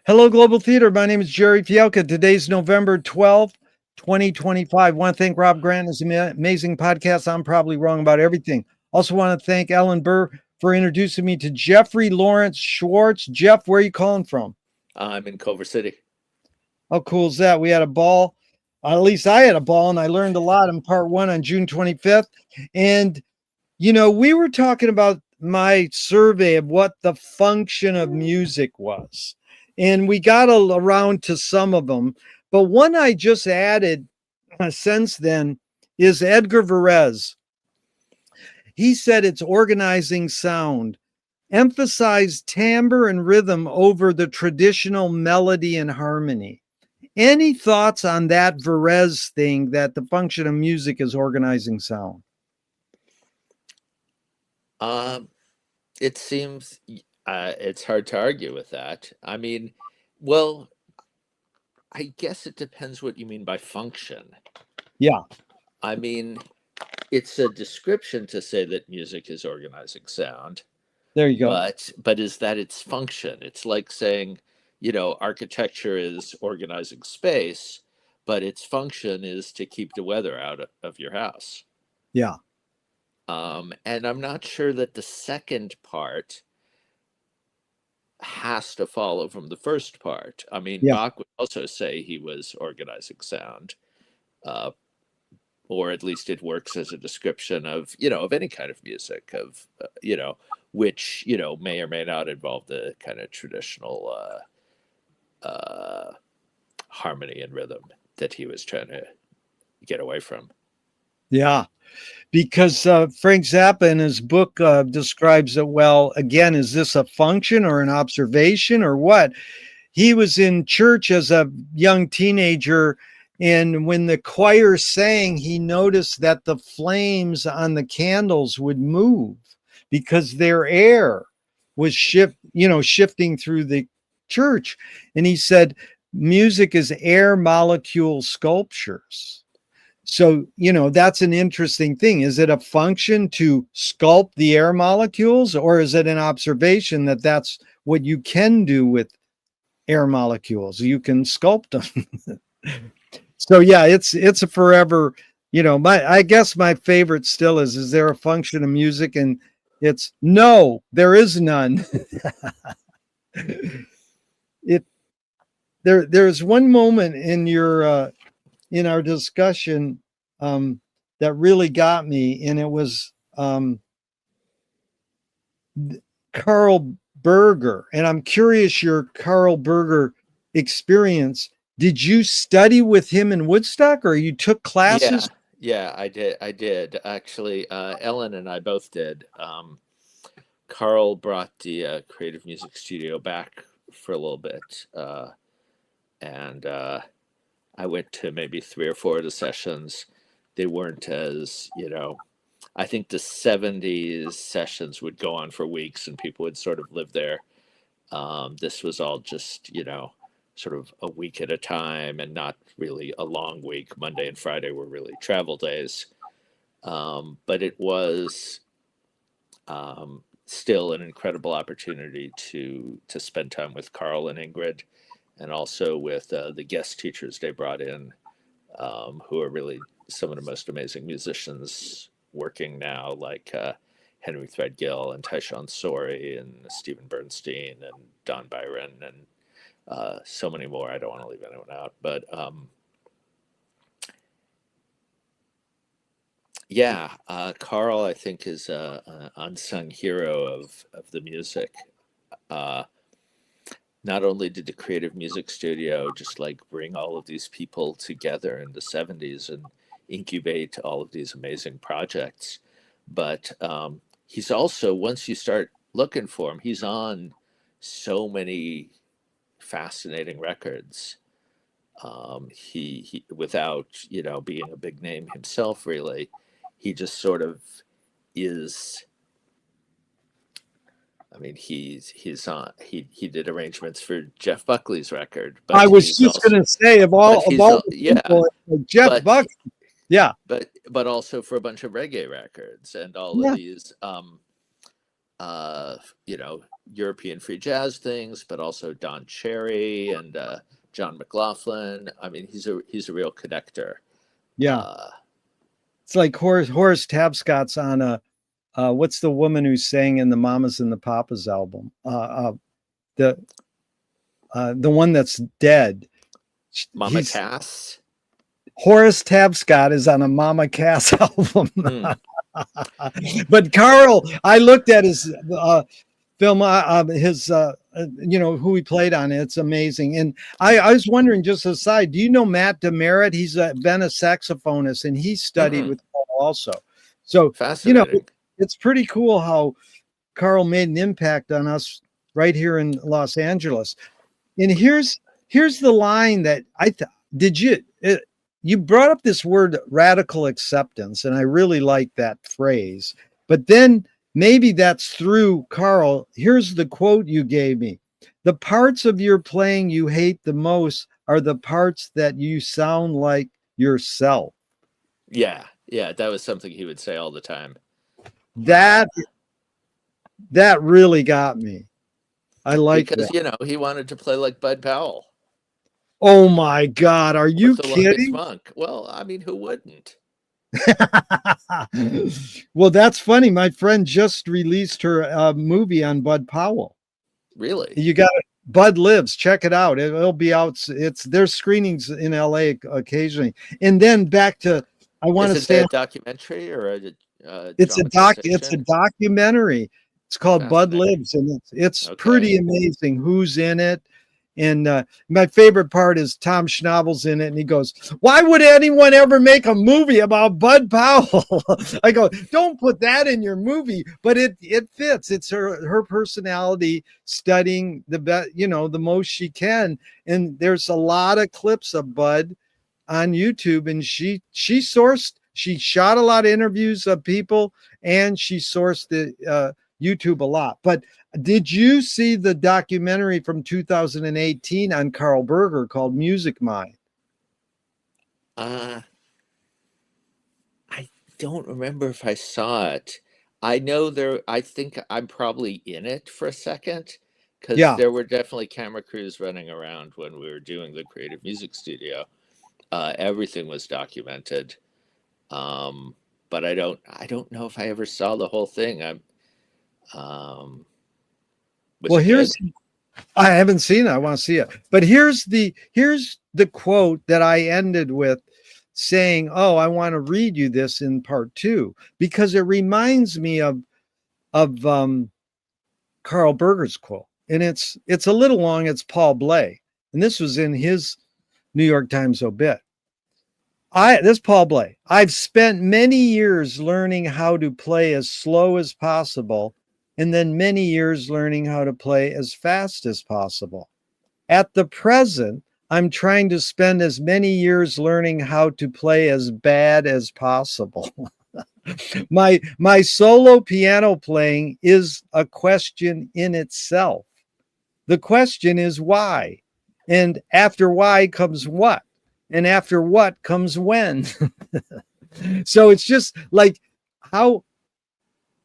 Hello, Global Theater. My name is Gerry Fialka. Today's November 12th, 2025. I want to thank Rob Grant. It's an amazing podcast. I'm probably wrong about everything. Also want to thank Ellen Burr for introducing me to Jeffrey Lawrence Schwartz. Jeff, where are you calling from? I'm in Culver City. How cool is that? We had a ball. At least I had a ball, and I learned a lot in part one on June 25th. And, we were talking about my survey of what the function of music was. And we got around to some of them. But one I just added since then is Edgar Varese. He said it's organizing sound, emphasize timbre and rhythm over the traditional melody and harmony. Any thoughts on that Varese thing, that the function of music is organizing sound? It seems it's hard to argue with that. I mean, well, I guess it depends what you mean by function. Yeah. I mean, it's a description to say that music is organizing sound. There you go. But is that its function? It's like saying, architecture is organizing space, but its function is to keep the weather out of your house. Yeah. And I'm not sure that the second part has to follow from the first part. I mean, Yeah. Bach would also say he was organizing sound, or at least it works as a description of, of any kind of music, of, which, may or may not involve the kind of traditional harmony and rhythm that he was trying to get away from. Yeah. Because Frank Zappa in his book describes it well. Again, is this a function or an observation or what? He was in church as a young teenager, and when the choir sang, he noticed that the flames on the candles would move because their air was shifting through the church. And he said, music is air molecule sculptures. So, that's an interesting thing. Is it a function to sculpt the air molecules, or is it an observation that that's what you can do with air molecules? You can sculpt them. So, yeah, it's a forever, I guess my favorite still is there a function of music? And it's no, there is none. There's one moment in our discussion that really got me, and it was Carl Berger. And I'm curious your Carl Berger experience. Did you study with him in Woodstock, or you took classes? Yeah, I did actually. Ellen and I both did. Carl brought the Creative Music Studio back for a little bit, and I went to maybe 3 or 4 of the sessions. They weren't as, I think the 70s sessions would go on for weeks and people would sort of live there. This was all just, sort of a week at a time and not really a long week. Monday and Friday were really travel days. But it was still an incredible opportunity to spend time with Carl and Ingrid, and also with the guest teachers they brought in, who are really some of the most amazing musicians working now, like Henry Threadgill and Tyshawn Sorey and Stephen Bernstein and Don Byron and so many more. I don't want to leave anyone out, but Carl, I think, is an unsung hero of the music. Not only did the Creative Music Studio just like bring all of these people together in the 70s and incubate all of these amazing projects, but he's also, once you start looking for him, he's on so many fascinating records. He without, being a big name himself, really, he just sort of is. I mean, he's on. He did arrangements for Jeff Buckley's record. But I was just going to say of all the people, Jeff Buckley, yeah, but also for a bunch of reggae records and all of these you know, European free jazz things, but also Don Cherry and John McLaughlin. I mean, he's a real connector. Yeah. Uh, It's like Horace Tapscott's on a what's the woman who sang in the Mamas and the Papas album? The the one that's dead. Mama He's Cass. Horace Tapscott is on a Mama Cass album. Hmm. But Carl, I looked at his film, his you know, who he played on. It's amazing. And I was wondering, just aside, do you know Matt Demerit? He's been a saxophonist, and he studied Mm-mm. with Paul also. So you know, Fascinating. it's pretty cool how Carl made an impact on us right here in Los Angeles. And here's the line that did you you brought up this word radical acceptance, and I really like that phrase. But then maybe that's through Carl. Here's the quote you gave me: "The parts of your playing you hate the most are the parts that you sound like yourself." Yeah, yeah, that was something he would say all the time. That that really got me. I like Because, that. you know, he wanted to play like Bud Powell Oh my God, are or you Thelonious kidding? Monk. Well, I mean, who wouldn't? Well, that's funny. My friend just released her movie on Bud Powell. Really? You got it. Bud Lives. Check it out. It'll be out. It's there's screenings in LA occasionally. And then back to I want Is to it stay a on. documentary or a dramatization? It's a documentary. It's called Bud Fascinating. Lives, and it's Okay. pretty amazing who's in it. And my favorite part is Tom Schnabel's in it, and he goes, "Why would anyone ever make a movie about Bud Powell?" I go, "Don't put that in your movie," but it fits. It's her personality studying the best, you know, the most she can. And there's a lot of clips of Bud on YouTube, and she shot a lot of interviews of people, and she sourced the YouTube a lot. But did you see the documentary from 2018 on Carl Berger called Music Mind? Uh, I don't remember if I saw it. I know I think I'm probably in it for a second because Yeah. there were definitely camera crews running around when we were doing the creative music studio. Everything was documented. Um, but I don't know if I ever saw the whole thing. Um, was Well, it good? I haven't seen it. I want to see it. But here's the quote that I ended with saying, "Oh, I want to read you this in part 2 because it reminds me of Carl Berger's quote." And it's a little long. It's Paul Bley. And this was in his New York Times obit. This Paul Bley. "I've spent many years learning how to play as slow as possible, and then many years learning how to play as fast as possible. At the present, I'm trying to spend as many years learning how to play as bad as possible." My solo piano playing is a question in itself. The question is why, and after why comes what, and after what comes when. So it's just like how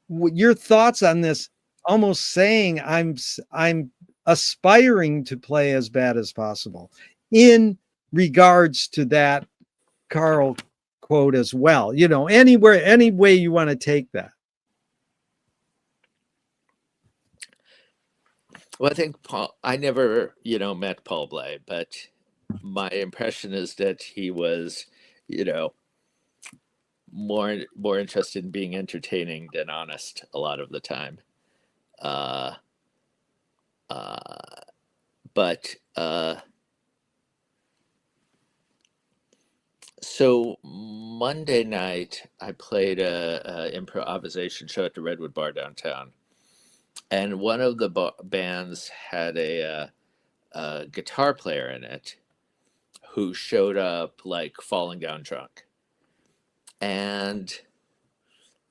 your thoughts on this, almost saying I'm aspiring to play as bad as possible in regards to that Carl quote as well. You know, anywhere, any way you want to take that. Well, I think I never, you know, met Paul Bley, but my impression is that he was, you know, more interested in being entertaining than honest a lot of the time. Uh, uh, but so Monday night, I played a improvisation show at the Redwood Bar downtown, and one of the bands had a guitar player in it who showed up like falling down drunk, and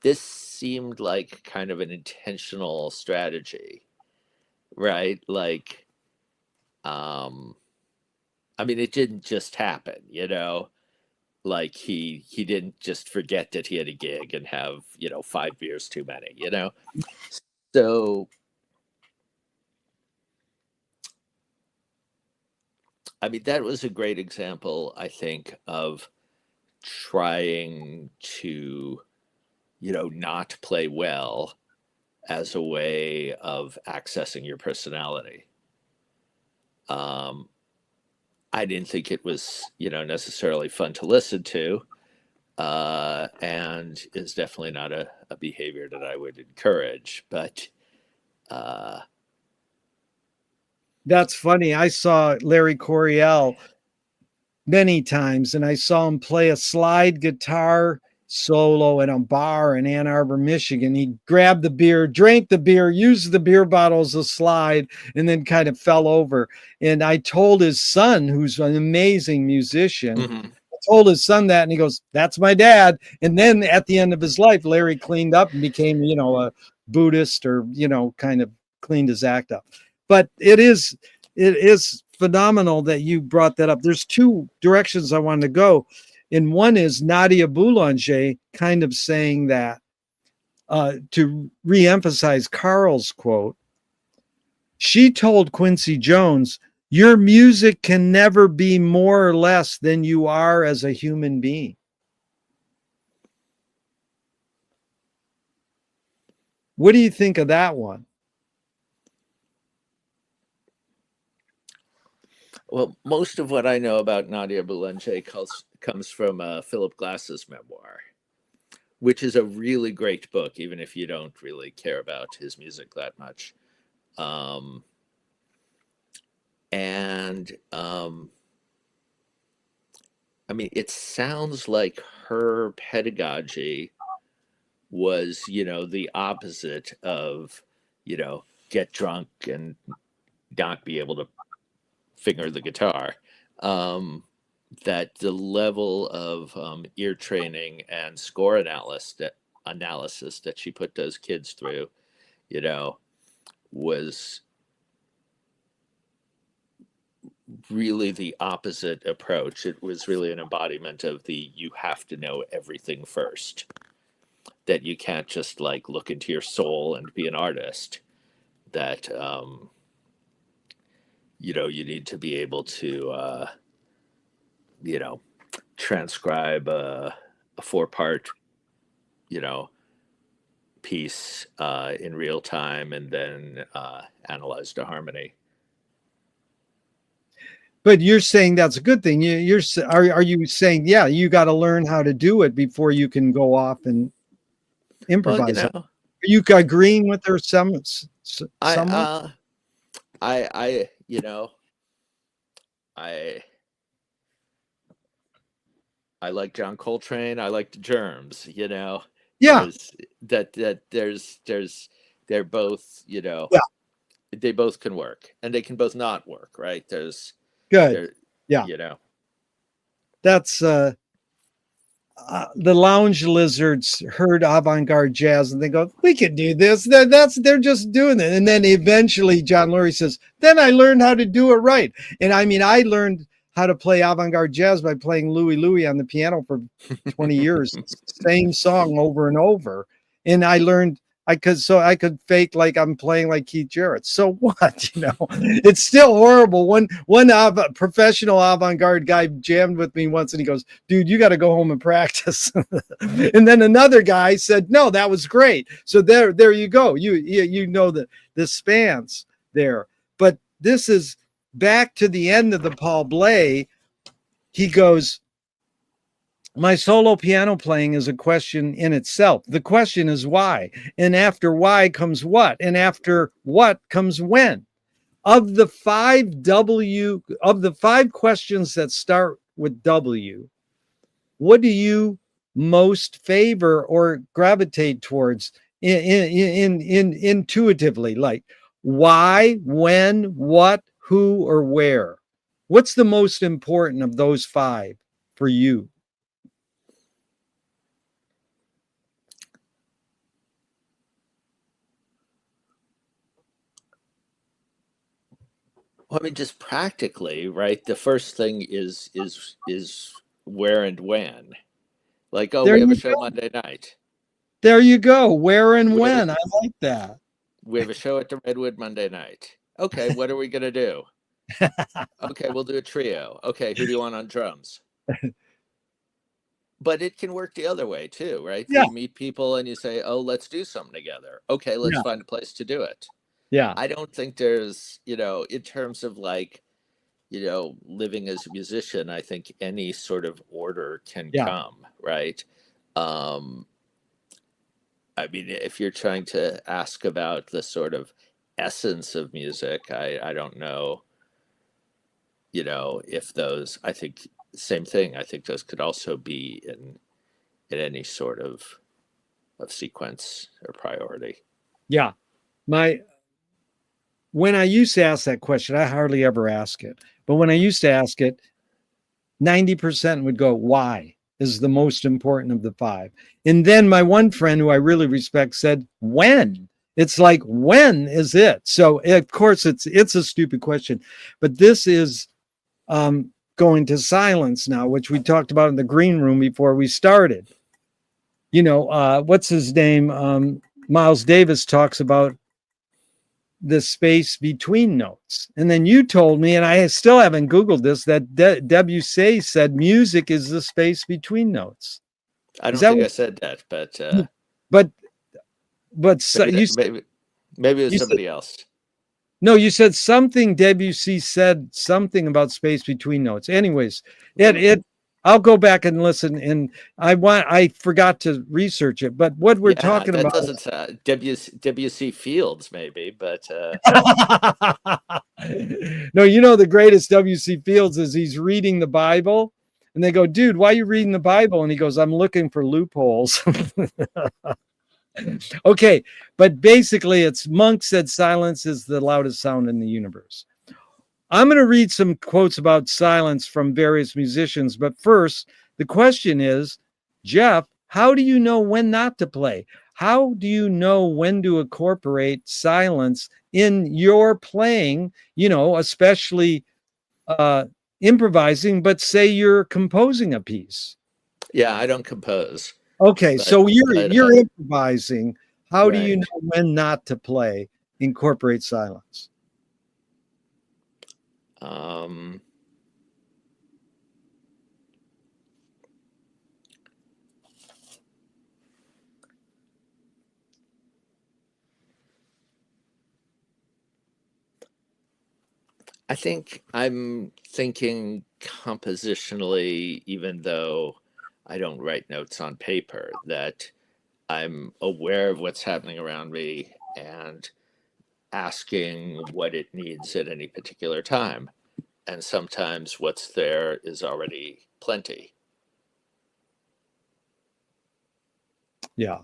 this seemed like kind of an intentional strategy, right? Like, um, I mean, it didn't just happen, you know. Like he didn't just forget that he had a gig and have, you know, 5 beers too many, you know. So, I mean, that was a great example, I think, of trying to, not play well as a way of accessing your personality. I didn't think it was, necessarily fun to listen to, and is definitely not a behavior that I would encourage. But That's funny. I saw Larry Coryell many times, and I saw him play a slide guitar solo in a bar in Ann Arbor, Michigan. He grabbed the beer, drank the beer, used the beer bottle as a slide, and then kind of fell over. And I told his son, who's an amazing musician, mm-hmm. I told his son that, and he goes, "That's my dad." And then at the end of his life, Larry cleaned up and became, a Buddhist, or, kind of cleaned his act up. But it is phenomenal that you brought that up. There's two directions I wanted to go. And one is Nadia Boulanger kind of saying that, to reemphasize Carl's quote, she told Quincy Jones, "Your music can never be more or less than you are as a human being." What do you think of that one? Well, most of what I know about Nadia Boulanger comes from Philip Glass's memoir, which is a really great book, even if you don't really care about his music that much. I mean, it sounds like her pedagogy was, the opposite of, get drunk and not be able to finger the guitar. That the level of ear training and score analysis that she put those kids through, was really the opposite approach. It was really an embodiment of the you have to know everything first, that you can't just like look into your soul and be an artist, that you need to be able to transcribe a 4-part piece in real time, and then analyze the harmony. But you're saying that's a good thing. Are you saying, yeah, you got to learn how to do it before you can go off and improvise? Well, Are you agreeing with her somewhat? I like John Coltrane. I like the Germs. Yeah. They're both, Yeah. they both can work, and they can both not work, right? Good. Yeah. That's the Lounge Lizards heard avant-garde jazz and they go, "We can do this." They're just doing it. And then eventually John Lurie says, "Then I learned how to do it right." And I mean, I learned how to play avant-garde jazz by playing Louie Louie on the piano for 20 years, same song over and over. And I learned I could fake like I'm playing like Keith Jarrett. So what? It's still horrible. One professional avant-garde guy jammed with me once, and he goes, "Dude, you got to go home and practice." And then another guy said, "No, that was great." So there you go. You know that the spans there. But this is back to the end of the Paul Bley. He goes, "My solo piano playing is a question in itself. The question is why, and after why comes what, and after what comes when. Of the 5 questions that start with W, what do you most favor or gravitate towards intuitively? Like why, when, what, who, or where? What's the most important of those 5 for you?" Well, I mean, just practically, right? The first thing is where and when. Like, oh, we have a show Monday night. There you go. Where and when. I like that. we have a show at the Redwood Monday night. Okay, what are we gonna do? Okay, we'll do a trio. Okay, who do you want on drums? But it can work the other way too, right? Yeah, You meet people and you say, "Oh, let's do something together." Okay, let's yeah, find a place to do it. yeah, I don't think there's, in terms of like, living as a musician, I think any sort of order can yeah, come, right? Um, I mean, if you're trying to ask about the sort of essence of music, I don't know, if those, I think same thing. I think those could also be in any sort of sequence or priority. yeah. My When I used to ask that question, I hardly ever ask it. But when I used to ask it, 90% would go, why is the most important of the five? And then my one friend who I really respect said, when? It's like, when is it? So of course it's a stupid question, but this is going to silence now, which we talked about in the green room before we started. What's his name? Miles Davis talks about the space between notes. And then you told me, and I still haven't Googled this, that WC said music is the space between notes. I Is don't that think what? I said that, but But so maybe you that maybe it was you said somebody else. no, you said something. WC said something about space between notes. Anyways, it Really? it. I'll go back and listen. And I forgot to research it. But what we're Yeah, talking that about. doesn't sound WC Fields maybe, but No, the greatest W.C. Fields is he's reading the Bible, and they go, "Dude, why are you reading the Bible?" And he goes, "I'm looking for loopholes." Okay, but basically, it's Monk said silence is the loudest sound in the universe. I'm going to read some quotes about silence from various musicians, but first, the question is, Jeff, how do you know when not to play? How do you know when to incorporate silence in your playing, especially improvising, but say you're composing a piece? yeah, I don't compose, Okay, but so you're but you're improvising. How do you right. know when not to play? Incorporate silence. Um, I think I'm thinking compositionally, even though I don't write notes on paper, that I'm aware of what's happening around me and asking what it needs at any particular time. And sometimes what's there is already plenty. Yeah.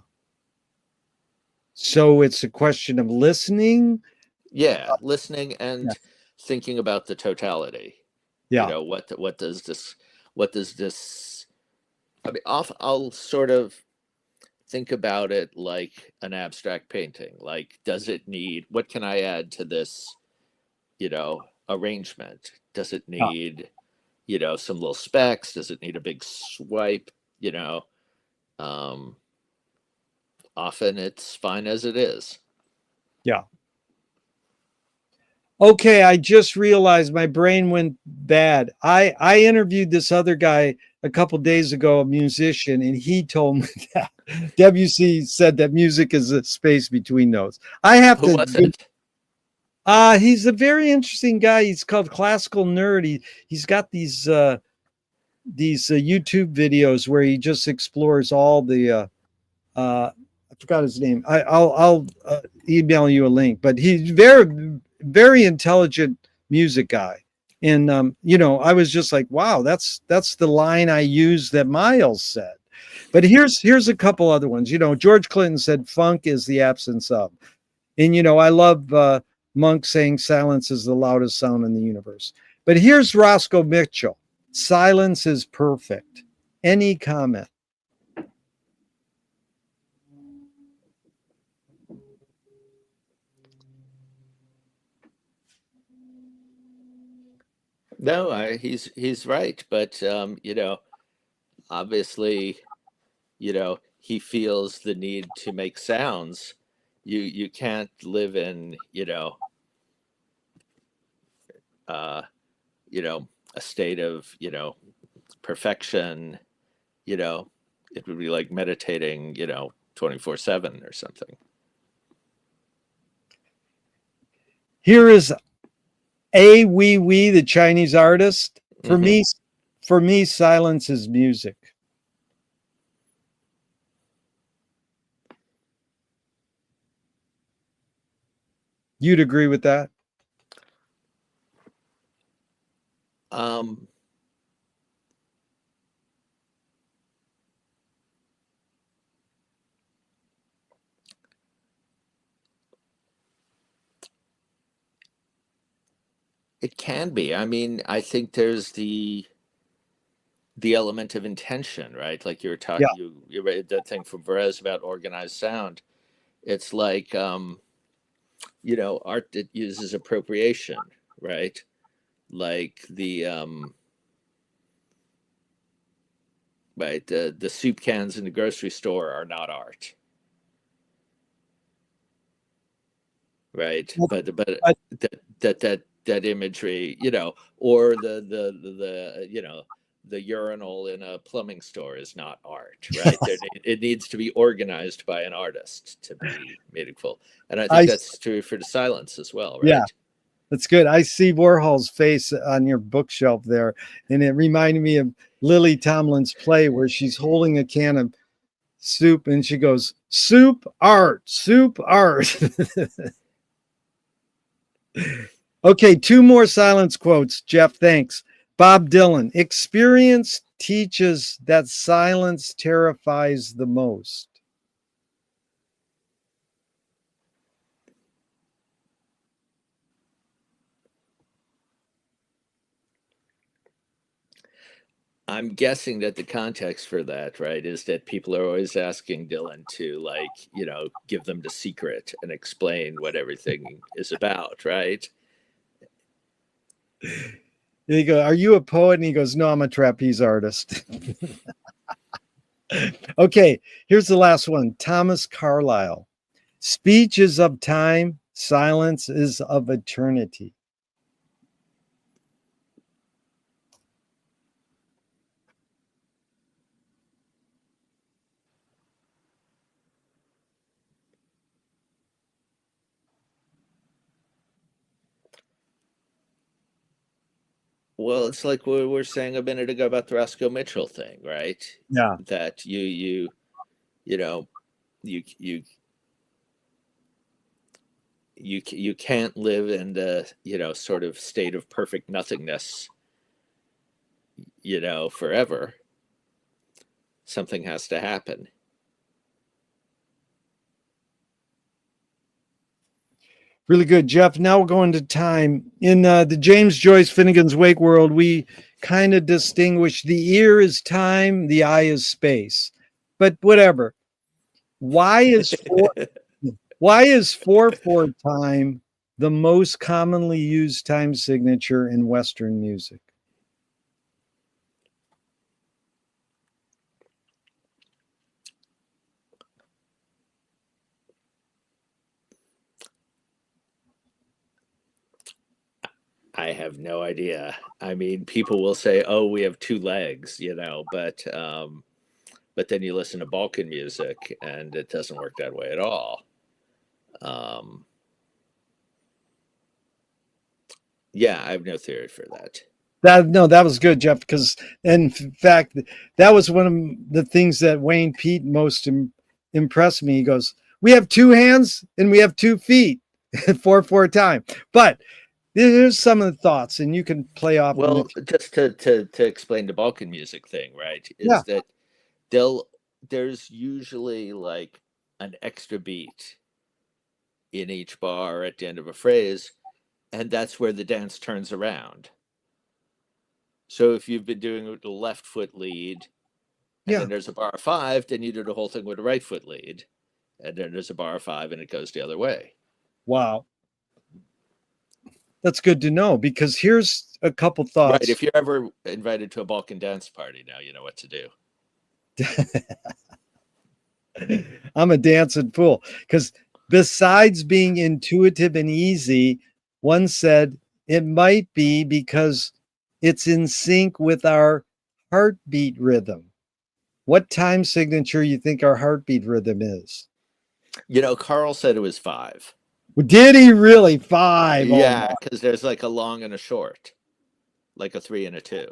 So it's a question of listening. Yeah, listening Yeah. and thinking about the totality. Yeah. What does this I mean, I'll sort of think about it like an abstract painting. Like, does it need, what can I add to this, arrangement? Does it need, some little specks? Does it need a big swipe? You know, um, Often it's fine as it is. Yeah. Okay, I just realized my brain went bad. I interviewed this other guy a couple days ago, a musician, and he told me that WC said that music is a space between notes. I have Who to was it? he's a very interesting guy. He's called Classical Nerd. He's got these YouTube videos where he just explores all the I forgot his name. I'll email you a link, but he's very intelligent music guy. And I was just like, wow, that's the line I used that Miles said. But here's a couple other ones. George Clinton said funk is the absence of. And I love Monk saying silence is the loudest sound in the universe. But here's Roscoe Mitchell. Silence is perfect. Any comment? No, he's right, but obviously, he feels the need to make sounds, you can't live in, uh, a state of, perfection. You know, it would be like meditating, 24/7 or something. Here is A Wee Wee, the Chinese artist. Mm-hmm. For me, silence is music. You'd agree with that? Um, it can be. I mean, I think there's the element of intention, right? Like you were Yeah. talking, you read that thing from Perez about organized sound. It's like, art that uses appropriation, right? Like right, the soup cans in the grocery store are not art, right? But, But but that imagery, or the urinal in a plumbing store is not art, right? It needs to be organized by an artist to be meaningful, and I think I, that's true for the silence as well, yeah, right? that's good. I see Warhol's face on your bookshelf there, and it reminded me of Lily Tomlin's play where she's holding a can of soup and she goes, soup art, soup art. Okay, two more silence quotes. Jeff, thanks. Bob Dylan, experience teaches that silence terrifies the most. I'm guessing that the context for that, right, is that people are always asking Dylan to, like, give them the secret and explain what everything is about, right? And he goes, are you a poet? And he goes, no, I'm a trapeze artist. Okay, here's the last one. Thomas Carlyle. Speech is of time, silence is of eternity. Well, it's like we were saying a minute ago about the Roscoe Mitchell thing, right? Yeah. That you know, you you you can't live in the, sort of state of perfect nothingness, forever. Something has to happen. Really good, Jeff. Now we're going to time. In the James Joyce Finnegan's Wake world, we kind of distinguish the ear is time, the eye is space. But whatever. Why is why is 4/4 time the most commonly used time signature in Western music? I have no idea. I mean, people will say, "Oh, we have two legs," but then you listen to Balkan music, and it doesn't work that way at all. Um, yeah, I have no theory for that. That was good, Jeff, because in fact, that was one of the things that Wayne Pete most impressed me. He goes, we have two hands and we have 2 feet, 4/4 time. But here's some of the thoughts, and you can play off them. Well, just to explain the Balkan music thing, right? Yeah, Is that they'll there's usually like an extra beat in each bar at the end of a phrase, and that's where the dance turns around. So if you've been doing the left foot lead, and yeah. then there's a bar 5, then you do the whole thing with the right foot lead, and then there's a bar 5, and it goes the other way. Wow, that's good to know because here's a couple Right. thoughts. If you're ever invited to a Balkan dance party, now you know what to do. I'm a dancing fool because Besides being intuitive and easy, one said it might be because it's in sync with our heartbeat rhythm. What time signature you think our heartbeat rhythm is? Carl said it was 5. Did he really? 5? Oh, Yeah, because there's like a long and a short, like a 3 and a 2.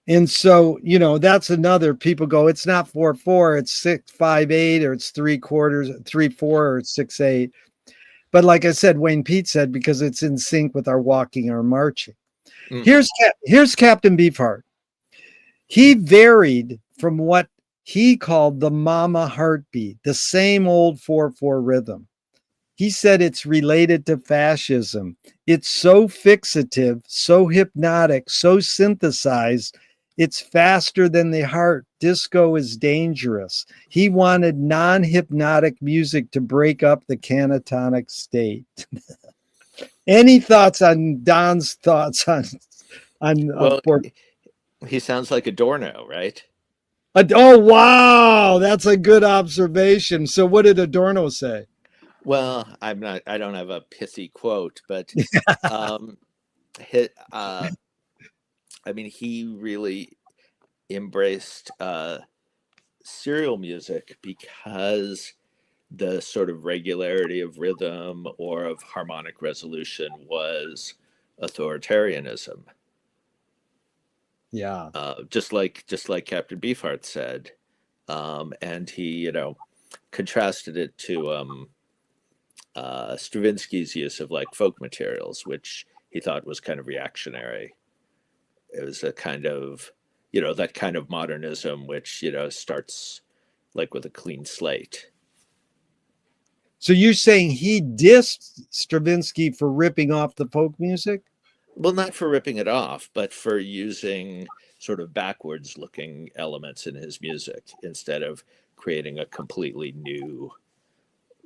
and so, that's another, people go, it's not 4/4, it's 6/5/8, or it's 3/4, 3/4, or it's 6/8. But like I said, Wayne Pete said, because it's in sync with our walking, our marching. Mm-hmm. Here's Captain Beefheart. He varied from what he called the mama heartbeat, the same old 4/4 rhythm. He said it's related to fascism. It's so fixative, so hypnotic, so synthesized. It's faster than the heart. Disco is dangerous. He wanted non-hypnotic music to break up the catatonic state. Any thoughts on Don's thoughts on Well, he sounds like Adorno, right? Oh, wow, that's a good observation. So what did Adorno say? Well, I don't have a pithy quote, but he really embraced serial music because the sort of regularity of rhythm or of harmonic resolution was authoritarianism. Yeah. Just like Captain Beefheart said, and he contrasted it to Stravinsky's use of like folk materials, which he thought was kind of reactionary. It was a kind of that kind of modernism which starts like with a clean slate. So you're saying he dissed Stravinsky for ripping off the folk music? Well, not for ripping it off, but for using sort of backwards looking elements in his music instead of creating a completely new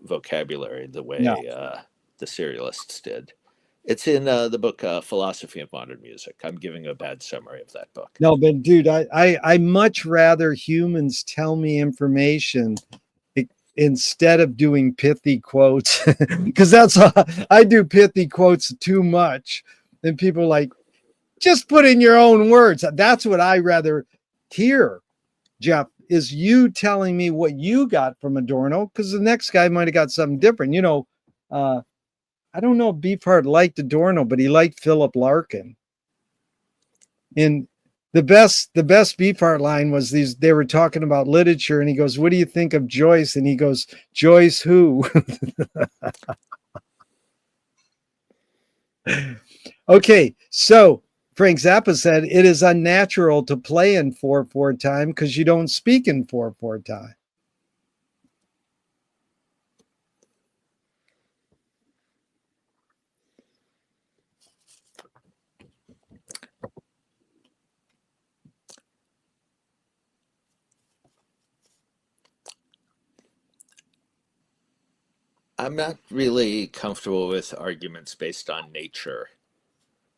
vocabulary the way the serialists did. It's in the book Philosophy of Modern Music. I'm giving a bad summary of that book. No, but dude, I much rather humans tell me information instead of doing pithy quotes, because I do pithy quotes too much. And people are like, just put in your own words. That's what I rather hear, Jeff, is you telling me what you got from Adorno, because the next guy might have got something different. I don't know if Beefheart liked Adorno, but he liked Philip Larkin. And the best Beefheart line was they were talking about literature, and he goes, "What do you think of Joyce?" And he goes, "Joyce who?" Okay, so Frank Zappa said it is unnatural to play in 4/4 time because you don't speak in 4/4 time. I'm not really comfortable with arguments based on nature.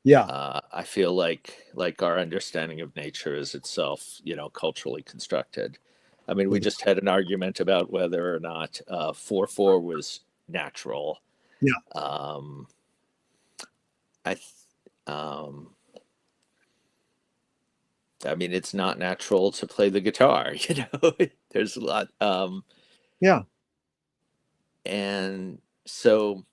Yeah. I feel like our understanding of nature is itself, culturally constructed. I mean, we just had an argument about whether or not 4/4 was natural. Yeah. I mean, it's not natural to play the guitar. There's a lot. Yeah. And so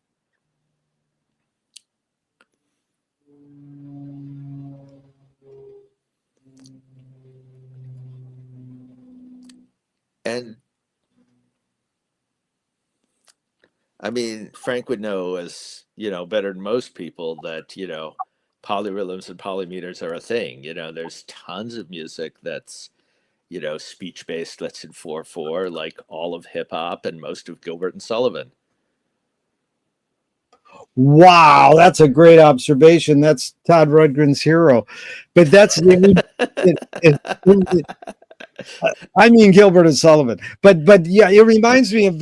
and I mean, Frank would know as, better than most people that, polyrhythms and polymeters are a thing. There's tons of music that's, speech based, that's in 4/4, like all of hip hop and most of Gilbert and Sullivan. Wow, that's a great observation. That's Todd Rundgren's hero. But I mean Gilbert and Sullivan. But yeah, it reminds me of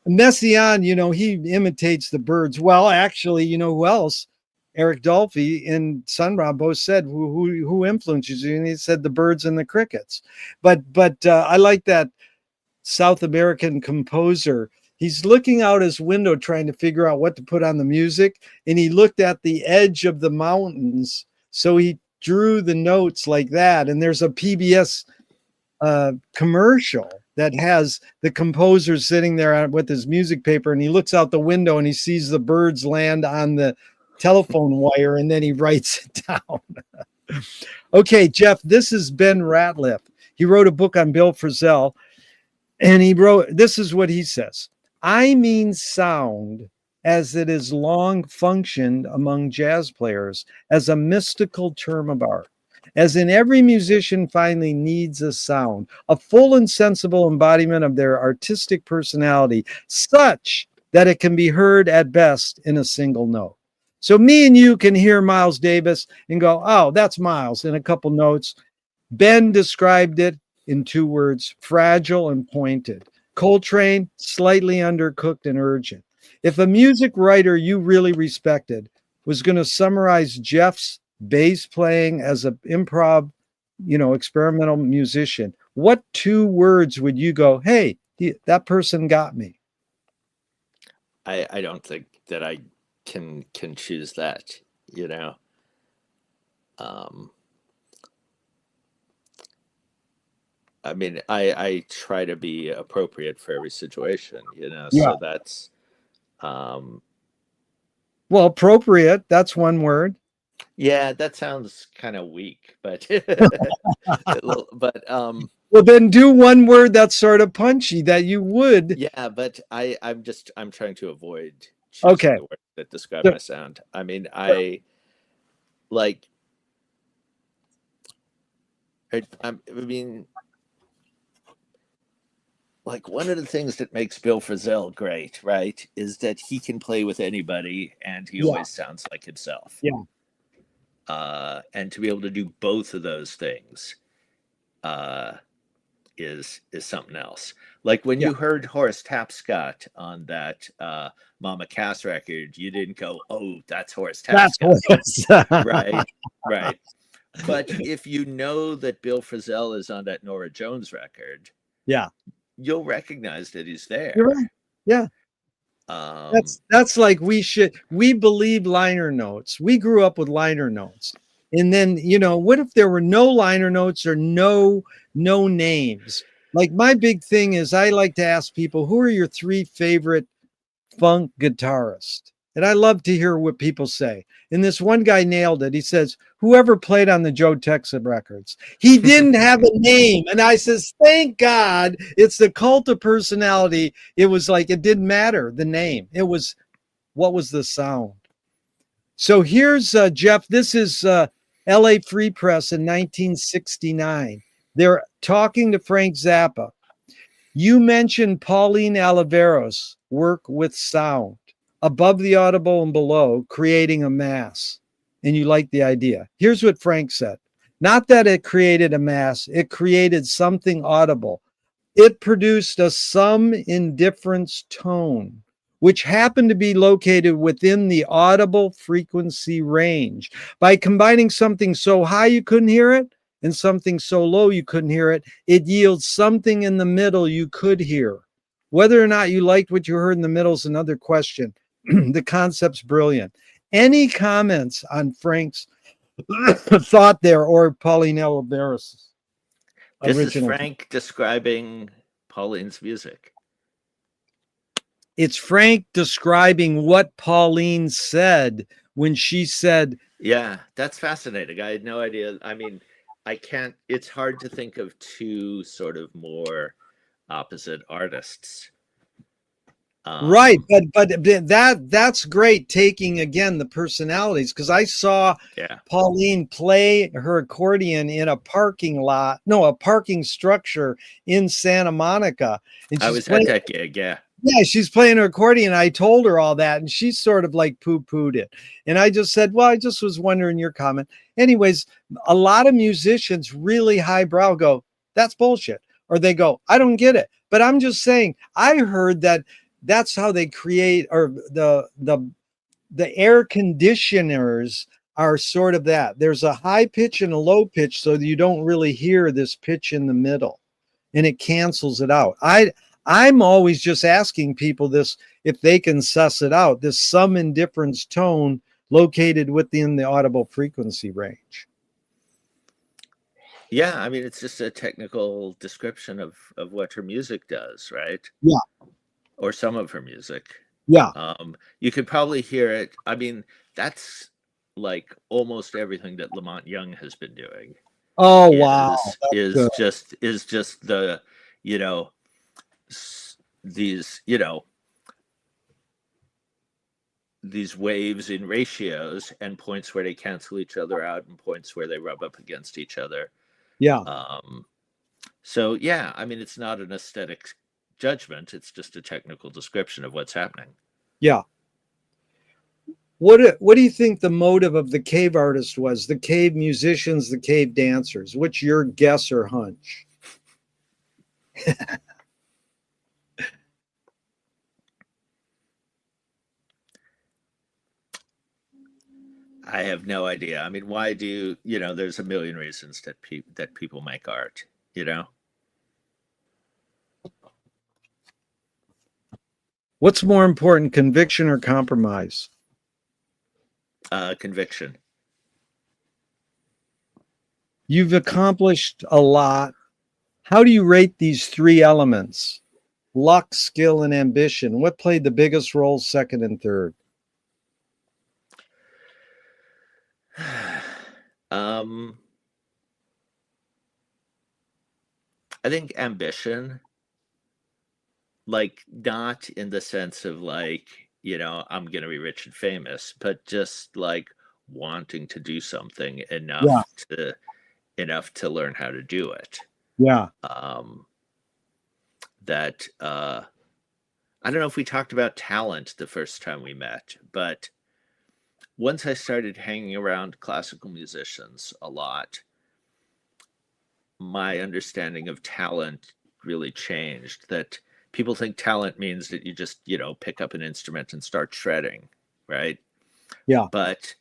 Messiaen. He imitates the Byrds. Well, actually, who else? Eric Dolphy and Sun Ra both said, who influences you? And he said the birds and the crickets. But I like that South American composer. He's looking out his window trying to figure out what to put on the music, and he looked at the edge of the mountains, so he drew the notes like that. And there's a PBS commercial that has the composer sitting there with his music paper, and he looks out the window and he sees the birds land on the telephone wire, and then he writes it down. Okay, Jeff, this is Ben Ratliff. He wrote a book on Bill Frisell, and he wrote, this is what he says: I mean sound as it is long functioned among jazz players as a mystical term of art. As in every musician finally needs a sound, a full and sensible embodiment of their artistic personality, such that it can be heard at best in a single note. So me and you can hear Miles Davis and go, oh, that's Miles, in a couple notes. Ben described it in 2 words: fragile and pointed. Coltrane, slightly undercooked and urgent. If a music writer you really respected was going to summarize Jeff's bass playing as an improv, experimental musician, what 2 words would you go, hey, that person got me? I don't think that I can choose that, I mean, I try to be appropriate for every situation, Yeah. so that's well, appropriate, that's 1 word. Yeah, that sounds kind of weak, but well, then do 1 word that's sort of punchy that you would. Yeah, but I'm trying to avoid choosing the words that describe my sound. I mean, I mean, like, one of the things that makes Bill Frisell great, right, is that he can play with anybody and he always sounds like himself. Yeah. And to be able to do both of those things is something else. Like when you heard Horace Tapscott on that Mama Cass record, you didn't go, "Oh, that's Horace Tapscott." Right. But if you know that Bill Frisell is on that Norah Jones record, you'll recognize that he's there. You're right. Yeah. That's like we believe liner notes. We grew up with liner notes. And then, what if there were no liner notes or no names? Like, my big thing is I like to ask people, who are your 3 favorite funk guitarists? And I love to hear what people say. And this one guy nailed it. He says, whoever played on the Joe Texa records. He didn't have a name. And I says, thank God, it's the cult of personality. It was like, it didn't matter, the name. It was, what was the sound? So here's, Jeff, this is LA Free Press in 1969. They're talking to Frank Zappa. You mentioned Pauline Oliveros' work with sound, above the audible and below, creating a mass. And you like the idea. Here's what Frank said. Not that it created a mass, it created something audible. It produced a some indifference tone, which happened to be located within the audible frequency range. By combining something so high you couldn't hear it and something so low you couldn't hear it, it yields something in the middle you could hear. Whether or not you liked what you heard in the middle is another question. The concept's brilliant. Any comments on Frank's thought there, or Pauline Oliveros? This is Frank describing Pauline's music. It's Frank describing what Pauline said when she said... Yeah, that's fascinating. I had no idea. I mean, it's hard to think of 2 sort of more opposite artists. Right, but that's great, taking again the personalities, because I saw Pauline play her accordion in a parking structure in Santa Monica. And I was at that gig, yeah, she's playing her accordion. I told her all that, and she sort of like poo-pooed it. And I just said, well, I just was wondering your comment. Anyways, a lot of musicians really highbrow go, that's bullshit. Or they go, I don't get it. But I'm just saying, I heard that that's how they create, or the the air conditioners are sort of that. There's a high pitch and a low pitch, so that you don't really hear this pitch in the middle, and it cancels it out. I'm always just asking people this, if they can suss it out, this sum and difference tone located within the audible frequency range. Yeah, I mean, it's just a technical description of what her music does, right? Yeah. Or some of her music. Yeah. You could probably hear it. I mean, that's like almost everything that Lamont Young has been doing. Oh, wow. Is just the, you know, these, you know, these waves in ratios and points where they cancel each other out and points where they rub up against each other. Yeah. So yeah, I mean, it's not an aesthetic judgment. It's just a technical description of what's happening. Yeah. What do you think the motive of the cave artist was? The cave musicians, the cave dancers? What's your guess or hunch? I have no idea. I mean, why do you know? There's a million reasons that people make art. You know. What's more important, conviction or compromise? Conviction. You've accomplished a lot. How do you rate these three elements? Luck, skill, and ambition. What played the biggest role, second and third? I think ambition, like not in the sense of like, you know, I'm going to be rich and famous, but just like wanting to do something enough to learn how to do it. Yeah. That I don't know if we talked about talent the first time we met, but once I started hanging around classical musicians a lot, my understanding of talent really changed. That people think talent means that you just, you know, pick up an instrument and start shredding, right? Yeah. But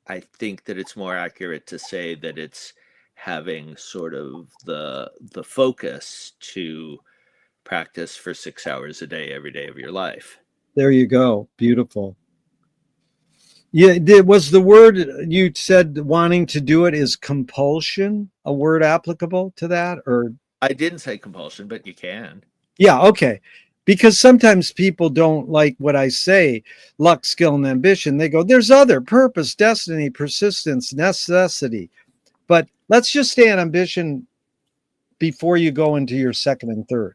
I think that it's more accurate to say that it's having sort of the focus to practice for 6 hours a day, every day of your life. There you go. Beautiful. Yeah, was the word you said wanting to do it is compulsion a word applicable to that? Or I didn't say compulsion, but you can. Yeah, okay. Because sometimes people don't like what I say, luck, skill, and ambition. They go, there's other purpose, destiny, persistence, necessity. But let's just stay on ambition before you go into your second and third.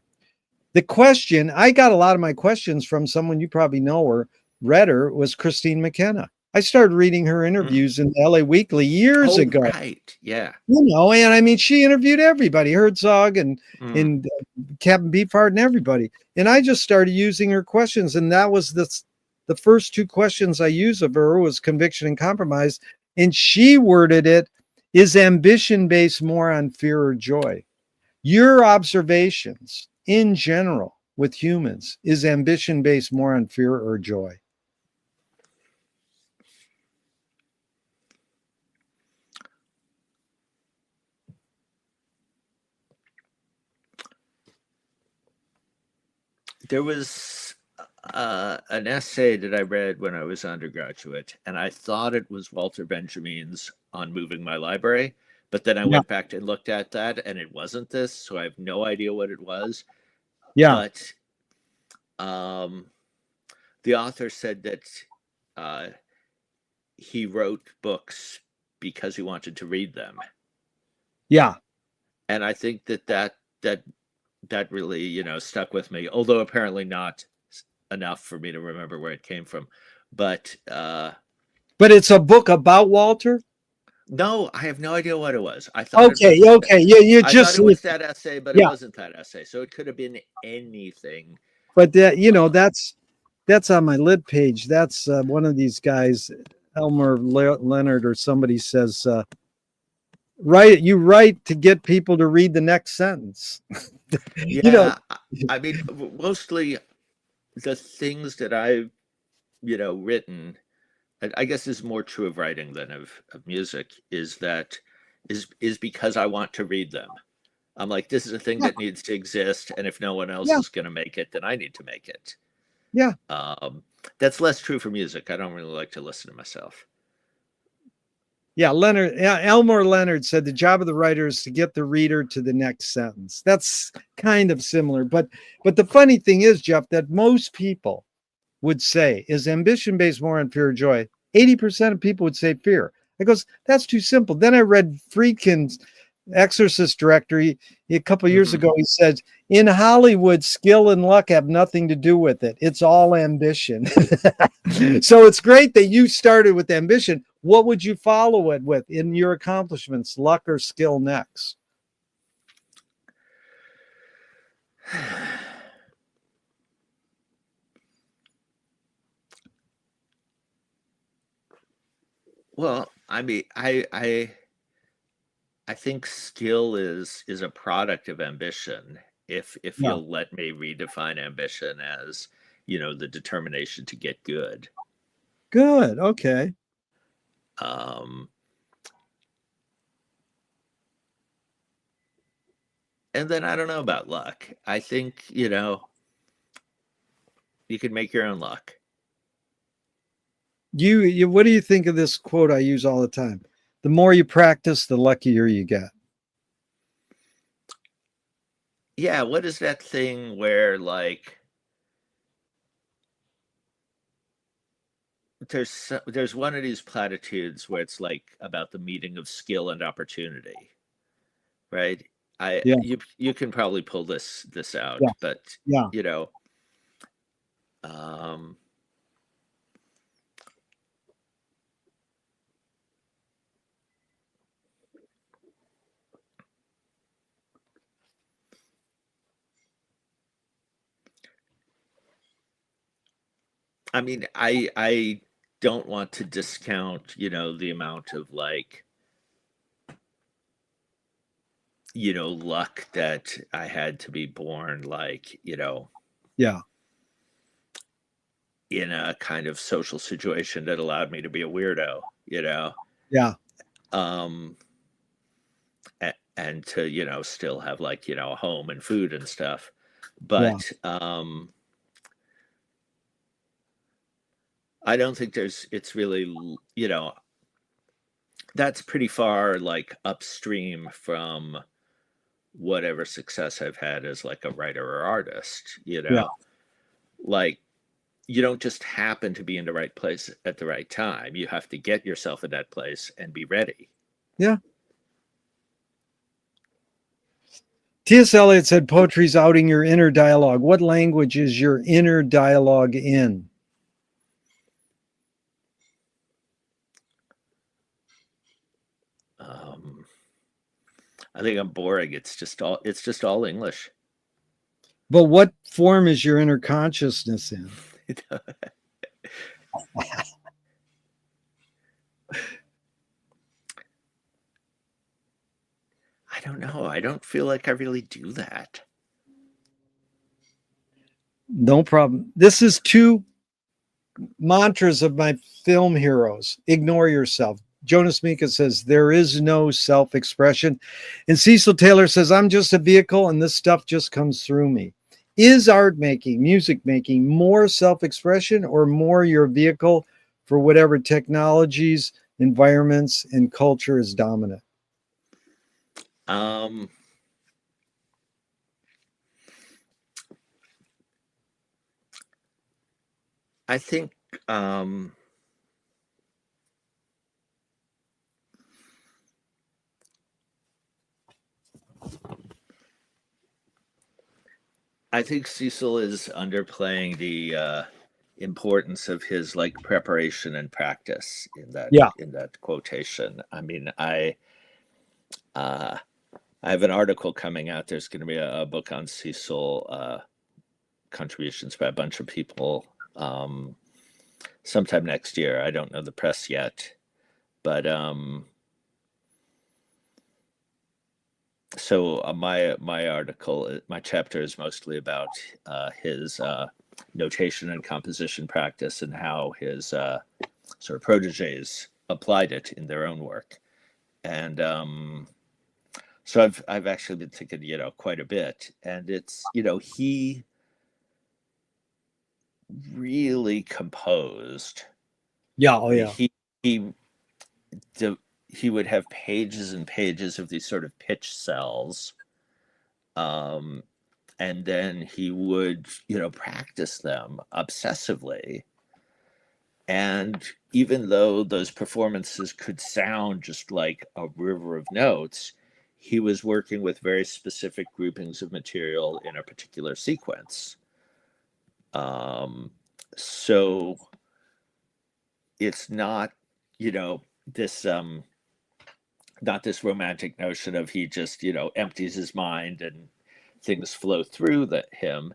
The question, I got a lot of my questions from someone you probably know or read her, was Christine McKenna. I started reading her interviews in the LA Weekly years ago. Right, yeah. You know, and I mean, she interviewed everybody, Herzog and Captain Beefheart and everybody. And I just started using her questions. And that was the first two questions I used of her was conviction and compromise. And she worded it, is ambition based more on fear or joy? Your observations in general with humans, is ambition based more on fear or joy? There was an essay that I read when I was undergraduate, and I thought it was Walter Benjamin's on moving my library, but then I went back and looked at that, and it wasn't this, so I have no idea what it was. Yeah. But the author said that he wrote books because he wanted to read them. Yeah. And I think that really, you know, stuck with me, although apparently not enough for me to remember where it came from. But it's a book about Walter? No, I have no idea what it was. I thought okay. Yeah, you just thought it was that essay, but it wasn't that essay. So it could have been anything. But that, you know, that's on my lit page. That's one of these guys, Elmer Leonard or somebody says, you write to get people to read the next sentence. Yeah, you know, I mean, mostly the things that I've written, I guess is more true of writing than of music, is that is because I want to read them. I'm like, this is a thing Yeah, that needs to exist, and if no one else yeah, is going to make it, then I need to make it. yeah. That's less true for music. I don't really like to listen to myself. Yeah, Elmore Leonard said the job of the writer is to get the reader to the next sentence. That's kind of similar, but the funny thing is, Jeff, that most people would say, is ambition based more on fear or joy? 80% of people would say fear. I goes, that's too simple. Then I read Friedkin's Exorcist director. A couple of years Mm-hmm. ago, he said, in Hollywood, skill and luck have nothing to do with it. It's all ambition. So it's great that you started with ambition. What would you follow it with in your accomplishments, luck or skill next? Well, I mean, I think skill is a product of ambition. If Yeah. you'll let me redefine ambition as, the determination to get good. Good. Okay. Um, and then I don't know about luck. I think, you can make your own luck. You what do you think of this quote I use all the time? The more you practice, the luckier you get. Yeah, what is that thing where like there's one of these platitudes where it's like about the meeting of skill and opportunity, right? Yeah, You can probably pull this out, yeah, but yeah. you know, um, I mean, I don't want to discount, the amount of like, luck that I had to be born, like, Yeah, in a kind of social situation that allowed me to be a weirdo, yeah, um, and to, still have like, a home and food and stuff. yeah, But I don't think it's really, that's pretty far like upstream from whatever success I've had as like a writer or artist, yeah, like you don't just happen to be in the right place at the right time. You have to get yourself in that place and be ready. yeah. T.S. Eliot said poetry's outing your inner dialogue. What language is your inner dialogue in? Um, I think I'm boring. It's just all English. But what form is your inner consciousness in? I don't know. I don't feel like I really do that. No problem. This is two mantras of my film heroes. Ignore yourself. Jonas Mika says, there is no self expression. And Cecil Taylor says, I'm just a vehicle and this stuff just comes through me. Is art making, music making more self expression or more your vehicle for whatever technologies, environments, and culture is dominant? Um, I think um, I think Cecil is underplaying the importance of his like preparation and practice Yeah. in that quotation. I mean, uh, I have an article coming out. There's going to be a book on Cecil, contributions by a bunch of people, sometime next year. I don't know the press yet, but so my article, my chapter is mostly about his notation and composition practice and how his sort of proteges applied it in their own work. And so I've actually been thinking, quite a bit. And it's, he really composed. Yeah. Oh, I mean, yeah. he he would have pages and pages of these sort of pitch cells. And then he would, practice them obsessively. And even though those performances could sound just like a river of notes, he was working with very specific groupings of material in a particular sequence. So it's not, this not this romantic notion of he just, empties his mind and things flow through him.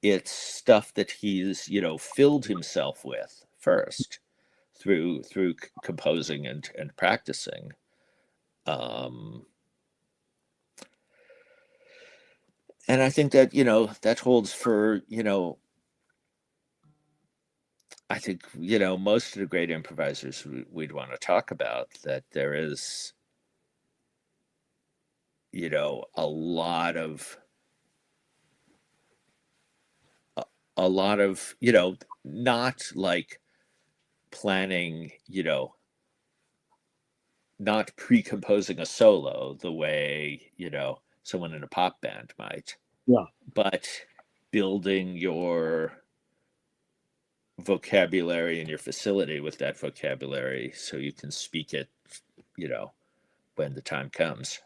It's stuff that he's, filled himself with first through composing and practicing. And I think that, that holds for, I think, most of the great improvisers we'd want to talk about, that there is, a lot of, not like planning, not pre-composing a solo the way, someone in a pop band might. Yeah. But building your vocabulary and your facility with that vocabulary so you can speak it, when the time comes.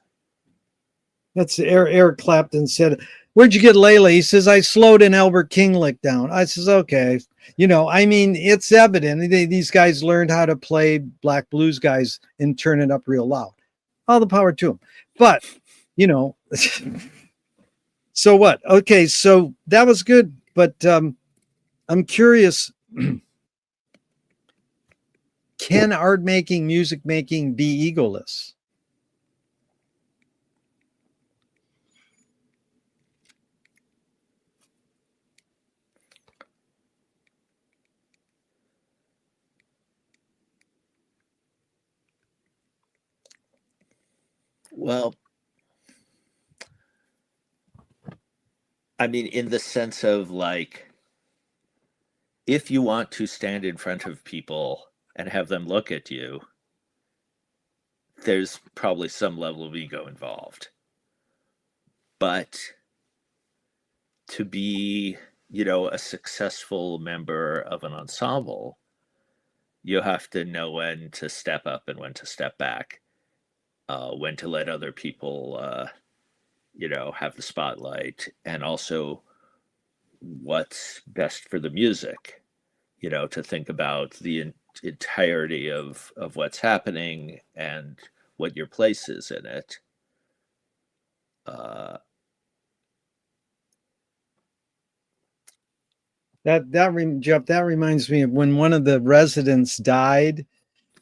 That's Eric Clapton said, "Where'd you get Layla?" He says, "I slowed an Albert King lick down." I says, "Okay." I mean, it's evident these guys learned how to play black blues guys and turn it up real loud. All the power to them. But, so what? Okay, so that was good. But I'm curious, can art making, music making be egoless? Well, I mean, in the sense of like, if you want to stand in front of people and have them look at you, there's probably some level of ego involved. But to be, a successful member of an ensemble, you have to know when to step up and when to step back, when to let other people, have the spotlight, and also what's best for the music, to think about the entirety of what's happening and what your place is in it. Jeff, that reminds me of when one of the residents died.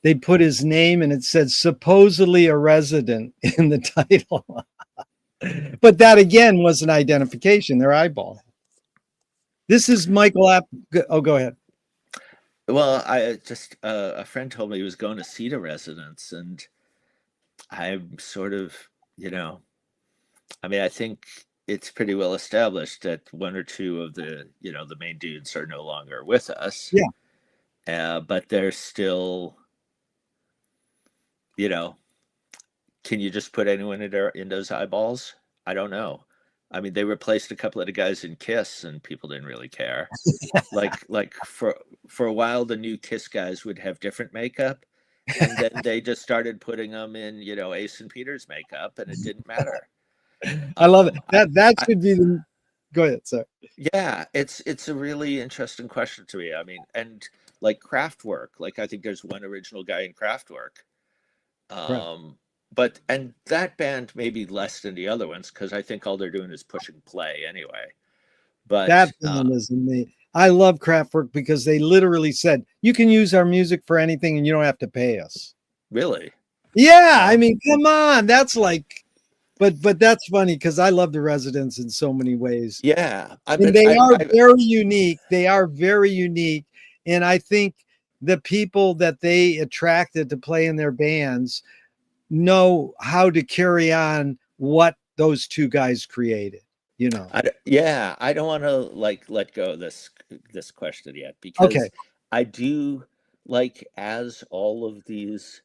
They put his name and it said supposedly a resident in the title. But that again was an identification, their eyeball. This is Michael App. Oh, go ahead. Well, I just a friend told me he was going to see the residents, and I'm sort of, I mean, I think it's pretty well established that one or two of the, the main dudes are no longer with us. Yeah. But they're still, can you just put anyone in those eyeballs? I don't know. I mean, they replaced a couple of the guys in Kiss, and people didn't really care. like for a while, the new Kiss guys would have different makeup, and then they just started putting them in, Ace and Peter's makeup, and it didn't matter. I love it. That should be the. Go ahead, sir. Yeah, it's a really interesting question to me. I mean, and like Kraftwerk, like I think there's one original guy in Kraftwerk. But and that band maybe less than the other ones, because I think all they're doing is pushing play anyway. But that band is amazing. I love Kraftwerk because they literally said you can use our music for anything and you don't have to pay us. Really? Yeah, I mean, come on, that's like but that's funny because I love the Residents in so many ways. Yeah, And they are very unique. They are very unique. And I think the people that they attracted to play in their bands know how to carry on what those two guys created, you know. Yeah, I don't want to like let go of this question yet, Okay. because I do, like, as all of these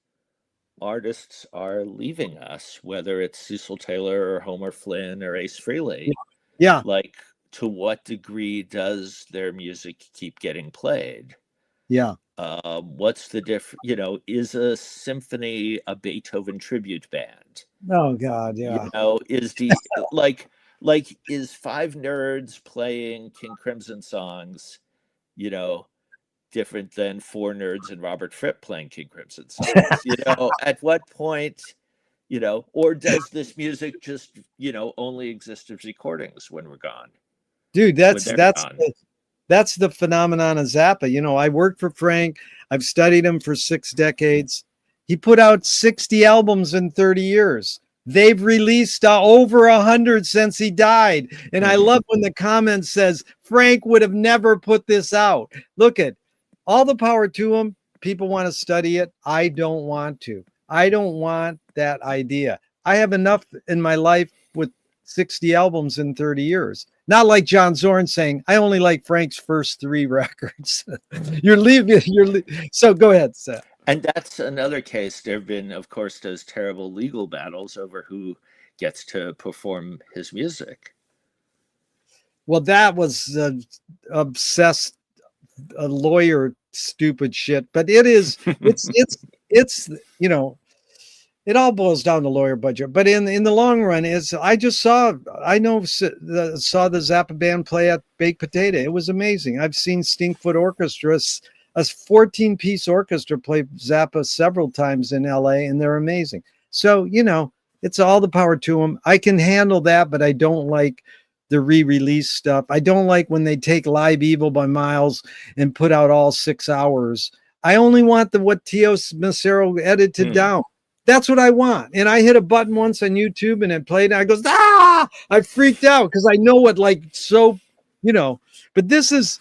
artists are leaving us, whether it's Cecil Taylor or Homer Flynn or Ace Yeah. Frehley, Yeah. like, to what degree does their music keep getting played? Yeah. What's the is a symphony a Beethoven tribute band? Oh God. Yeah. Is the like is five nerds playing King Crimson songs, you know, different than four nerds and Robert Fripp playing King Crimson songs? At what point, or does this music just, only exist as recordings when we're gone, Dude, when they're gone? that's the phenomenon of Zappa. You know, I worked for Frank. I've studied him for 6 decades. He put out 60 albums in 30 years. They've released over 100 since he died. And I Hmm. love when the comment says, Frank would have never put this out. Look at all the power to him. People want to study it. I don't want to. I don't want that idea. I have enough in my life with 60 albums in 30 years. Not like John Zorn saying, I only like Frank's first 3 records. So go ahead, Seth. And that's another case. There have been, of course, those terrible legal battles over who gets to perform his music. Well, that was obsessed lawyer stupid shit, but it's it all boils down to lawyer budget. But in the long run, is I saw the Zappa band play at Baked Potato. It was amazing. I've seen Stinkfoot Orchestra, a 14-piece orchestra, play Zappa several times in LA, and they're amazing. So it's all the power to them. I can handle that, but I don't like the re-release stuff. I don't like when they take Live Evil by Miles and put out all 6 hours. I only want what Tio Macero edited down. That's what I want. And I hit a button once on YouTube and it played. And I goes, I freaked out because I know what, but this is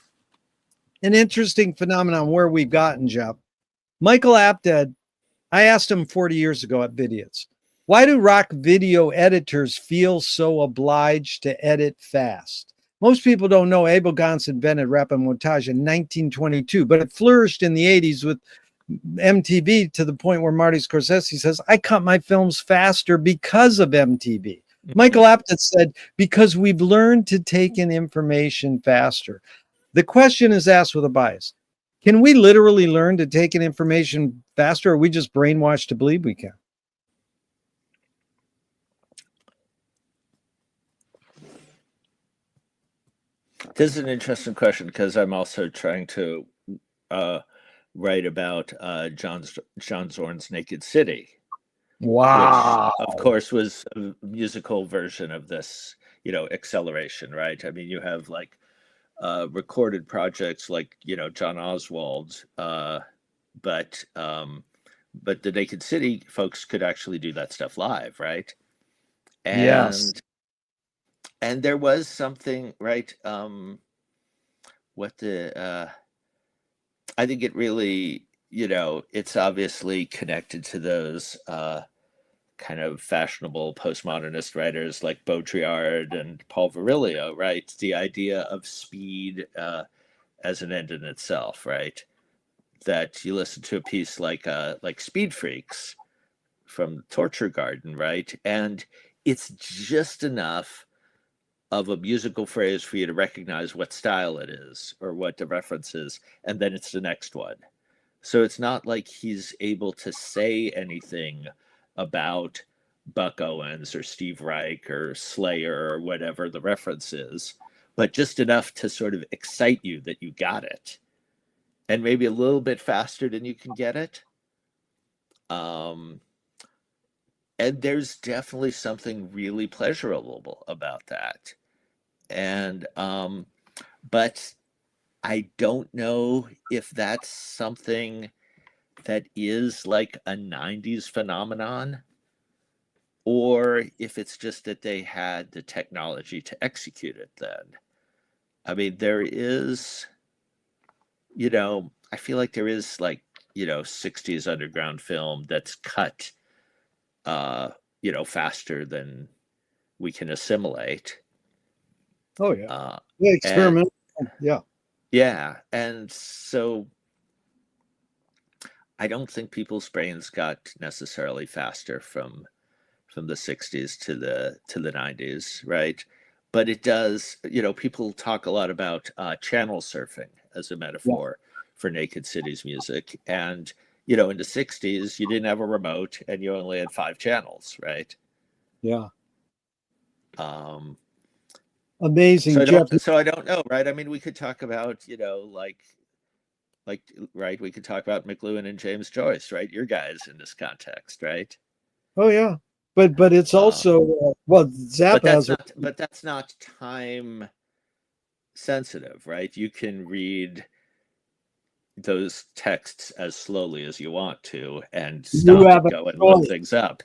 an interesting phenomenon where we've gotten, Jeff. Michael Apted, I asked him 40 years ago at Vidiots, why do rock video editors feel so obliged to edit fast? Most people don't know Abel Gance invented rapid montage in 1922, but it flourished in the 80s with MTV to the point where Marty Scorsese says, I cut my films faster because of MTV. Michael Apted said, because we've learned to take in information faster. The question is asked with a bias. Can we literally learn to take in information faster, or are we just brainwashed to believe we can? This is an interesting question because I'm also trying to write about John Zorn's Naked City, Wow. which, of course, was a musical version of this, acceleration, right? I mean, you have like recorded projects like, John Oswald, but the Naked City folks could actually do that stuff live, right? Yes. And there was something, right? What the I think it really, it's obviously connected to those kind of fashionable postmodernist writers like Baudrillard and Paul Virilio, right? The idea of speed as an end in itself, right? That you listen to a piece like Speed Freaks from Torture Garden, right? And it's just enough of a musical phrase for you to recognize what style it is or what the reference is, and then it's the next one. So it's not like he's able to say anything about Buck Owens or Steve Reich or Slayer or whatever the reference is, but just enough to sort of excite you that you got it, and maybe a little bit faster than you can get it. Um, and there's definitely something really pleasurable about that. And but I don't know if that's something that is like a 90s phenomenon, or if it's just that they had the technology to execute it then. I mean, there is, I feel like there is like, 60s underground film that's cut, faster than we can assimilate. Oh yeah. Uh, Yeah, and experimental. Yeah. yeah, and so I don't think people's brains got necessarily faster from the 60s to the 90s, right? But it does, people talk a lot about channel surfing as a Yeah. metaphor for Naked City's music. And, in the 60s, you didn't have a remote and you only had 5 channels, right? Yeah. Um, Amazing, Jeff. so I don't know, right? I mean, we could talk about, like, right? We could talk about McLuhan and James Joyce, right? Your guys in this context, right? Oh yeah. But it's Uh, also well, but Zappa that's has a not, but that's not time sensitive, right? You can read those texts as slowly as you want to and you stop have and a go and look choice. things up.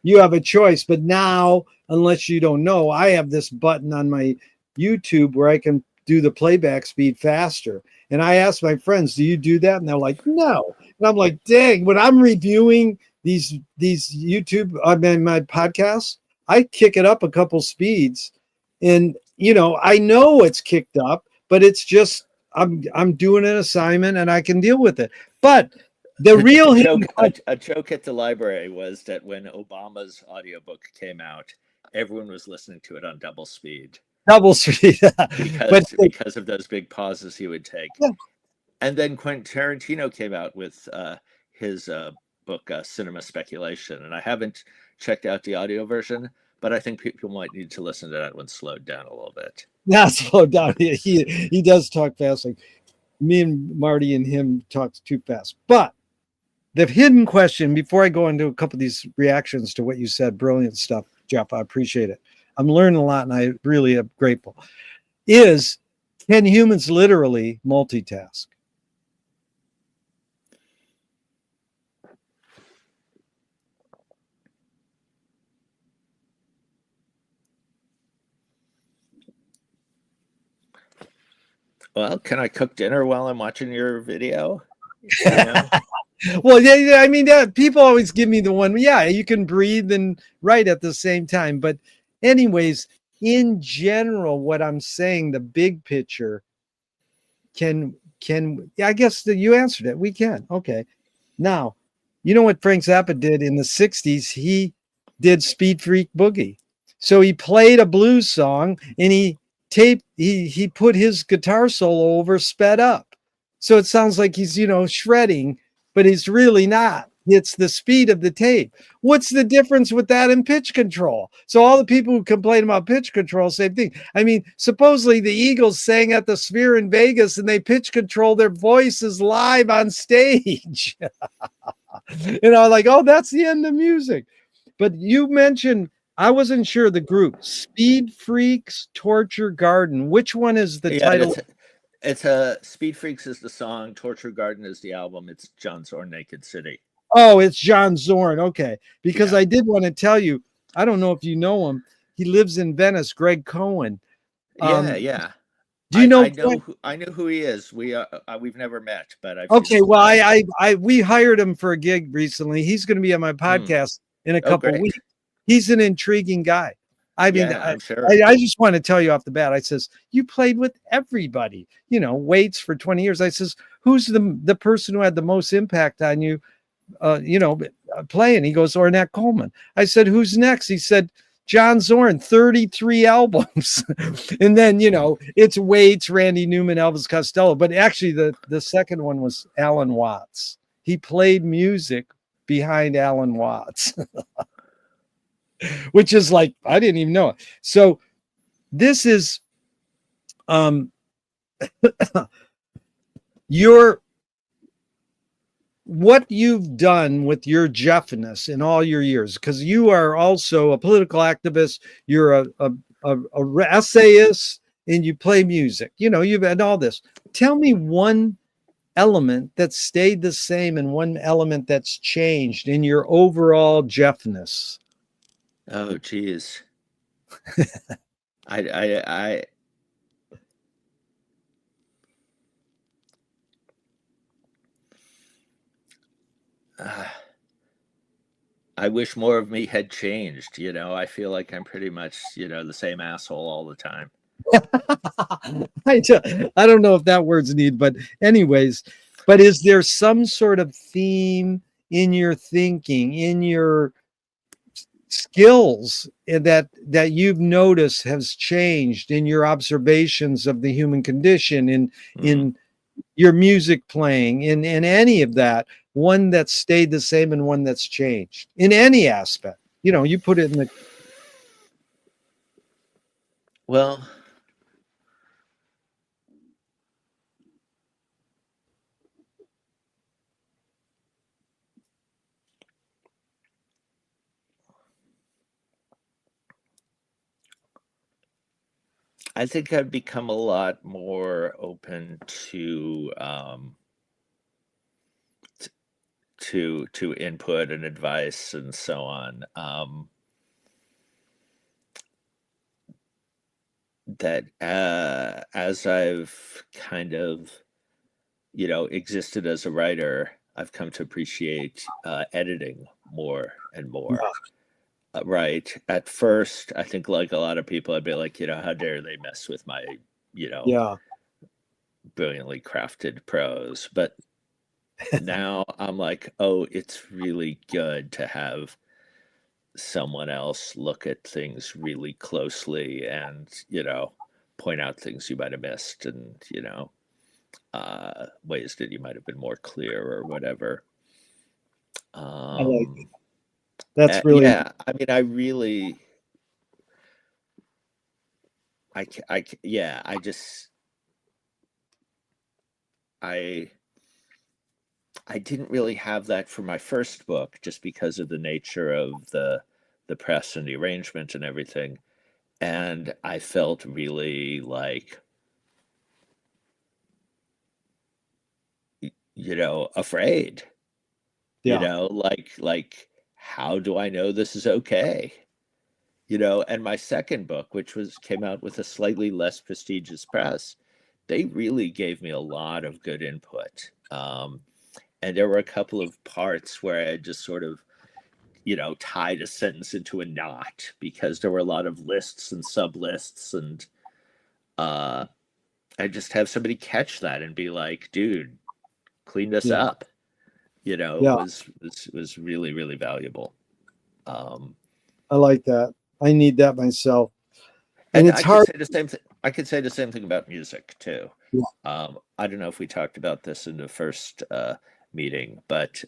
You have a choice. But now, unless you don't know, I have this button on my YouTube where I can do the playback speed faster. And I ask my friends, do you do that? And they're like, no. And I'm like, dang, when I'm reviewing these YouTube, I mean my podcasts, I kick it up a couple speeds. And I know it's kicked up, but it's just I'm doing an assignment and I can deal with it. But the real hidden A joke at the library was that when Obama's audiobook came out, everyone was listening to it on double speed double speed. But because of those big pauses he would take. yeah. And then Quentin Tarantino came out with his book Cinema Speculation, and I haven't checked out the audio version, but I think people might need to listen to that one slowed down a little bit. Now slow down. He does talk fast. Like me and Marty and him talks too fast. But the hidden question before I go into a couple of these reactions to what you said, brilliant stuff, Jeff. I appreciate it. I'm learning a lot, and I really am grateful. Is can humans literally multitask? Well, can I cook dinner while I'm watching your video? You know? Well, yeah. I mean, people always give me the one. Yeah, you can breathe and write at the same time. But, anyways, in general, what I'm saying, the big picture, can yeah, I guess that you answered it. We can. Okay. Now, you know what Frank Zappa did in the 60s? He did Speed Freak Boogie. So he played a blues song and he put his guitar solo over sped up. So it sounds like he's, shredding, but he's really not. It's the speed of the tape. What's the difference with that and pitch control? So all the people who complain about pitch control, same thing. I mean, supposedly the Eagles sang at the Sphere in Vegas and they pitch control their voices live on stage. Like, oh, that's the end of music. But you mentioned, I wasn't sure the group, Speed Freaks Torture Garden. Which one is the Yeah, title? it's a Speed Freaks is the song, Torture Garden is the album. It's John Zorn Naked City. Oh, it's John Zorn. Okay. Because Yeah. I did want to tell you, I don't know if you know him. He lives in Venice, Greg Cohen. Yeah. Do you know I know who he is. We've never met, but I've seen Okay, his well, stuff. we hired him for a gig recently. He's going to be on my Hmm. podcast in a Oh, couple great. weeks. He's an intriguing guy. I mean, Yeah, I, I'm sure. I just want to tell you off the bat. I says you played with everybody. Waits for 20 years. I says who's the person who had the most impact on you? Playing. He goes Ornette Coleman. I said who's next? He said John Zorn, 33 albums. And then, it's Waits, Randy Newman, Elvis Costello. But actually, the second one was Alan Watts. He played music behind Alan Watts, which is like, I didn't even know it. So this is your what you've done with your Jeffness in all your years, because you are also a political activist, you're a essayist, and you play music. You've had all this. Tell me one element that stayed the same and one element that's changed in your overall Jeffness. Oh, geez. I uh, I wish more of me had changed. I feel like I'm pretty much, the same asshole all the time. I don't know if that word's needed, but anyways, but is there some sort of theme in your thinking, in your skills that you've noticed has changed in your observations of the human condition, in your music playing, in any of that, one that stayed the same and one that's changed in any aspect? You put it in the Well, I think I've become a lot more open to input and advice and so on. That as I've kind of existed as a writer, I've come to appreciate editing more and more. Right. At first, I think like a lot of people, I'd be like, how dare they mess with my, yeah brilliantly crafted prose. But now I'm like, oh, it's really good to have someone else look at things really closely and, point out things you might have missed and, ways that you might have been more clear or whatever. I like it. That's really Yeah, I mean, yeah, I didn't really have that for my first book just because of the nature of the press and the arrangement and everything. And I felt really like, afraid, yeah like how do I know this is okay? And my second book, which came out with a slightly less prestigious press, they really gave me a lot of good input. And there were a couple of parts where I just sort of, tied a sentence into a knot because there were a lot of lists and sub lists, and I just have somebody catch that and be like, dude, clean this yeah up. yeah Was really, really valuable. I like that. I need that myself, and And it's hard. I could say the same thing about music too. Yeah. I don't know if we talked about this in the first meeting, but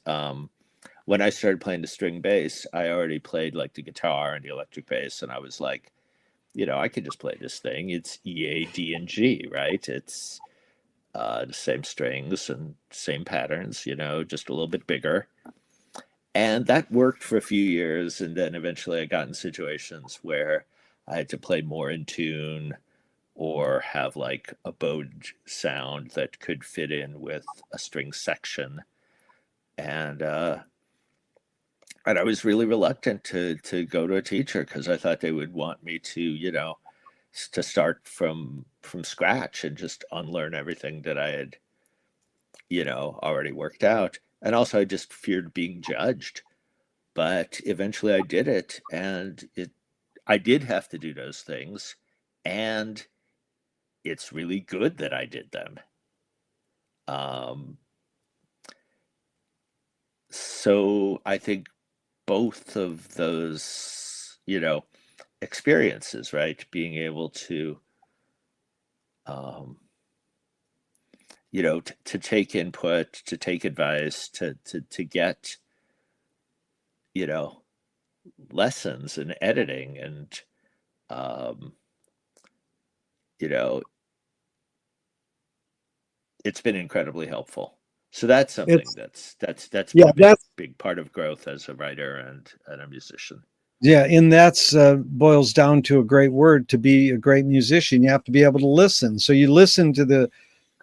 when I started playing the string bass, I already played like the guitar and the electric bass, and I was like, I could just play this thing. It's E, A, D, and G, right? It's the same strings and same patterns, just a little bit bigger. And that worked for a few years, and then eventually I got in situations where I had to play more in tune or have like a bowed sound that could fit in with a string section. And I was really reluctant to go to a teacher because I thought they would want me to, to start from scratch and just unlearn everything that I had, already worked out. And also I just feared being judged. But eventually I did it, and I did have to do those things, and it's really good that I did them. So I think both of those, experiences, right? Being able to, um, to take input, to take advice, to get, you know, lessons in editing and, um, you know, it's been incredibly helpful. So that's something It's that's been yeah a big that's big part of growth as a writer and a musician. yeah and that's boils down to a great word. To be a great musician, you have to be able to listen. So you listen to the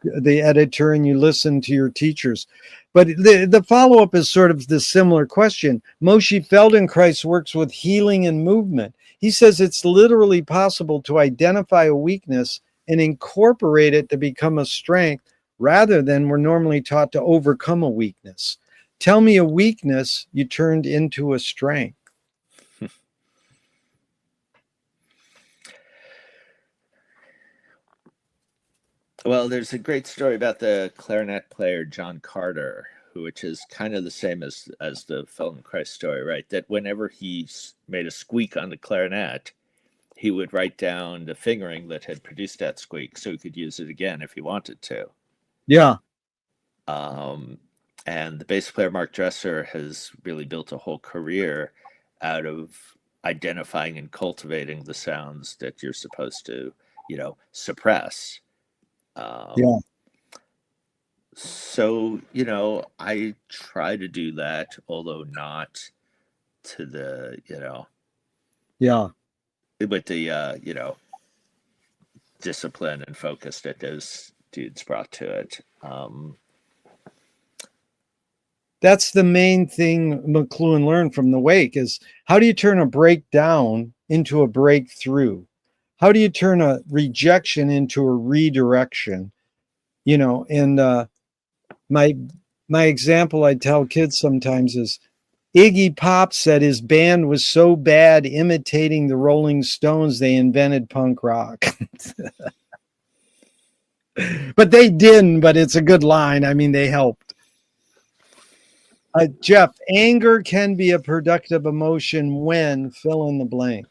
the editor and you listen to your teachers. But the follow-up is sort of the similar question. Moshe Feldenkrais works with healing and movement. He says it's literally possible to identify a weakness and incorporate it to become a strength rather than we're normally taught to overcome a weakness. Tell me a weakness you turned into a strength. Well, there's a great story about the clarinet player John Carter, which is kind of the same as the Feldenkrais story, right? That whenever he made a squeak on the clarinet, he would write down the fingering that had produced that squeak so he could use it again if he wanted to. Yeah. And the bass player Mark Dresser has really built a whole career out of identifying and cultivating the sounds that you're supposed to, suppress. Yeah. So, I try to do that, although not to the, Yeah. with the, discipline and focus that those dudes brought to it. That's the main thing McLuhan learned from the Wake is how do you turn a breakdown into a breakthrough? How do you turn a rejection into a redirection? And my example I tell kids sometimes is Iggy Pop said his band was so bad imitating the Rolling Stones, they invented punk rock. But they didn't, but it's a good line. I mean, they helped. Jeff, anger can be a productive emotion when fill in the blank.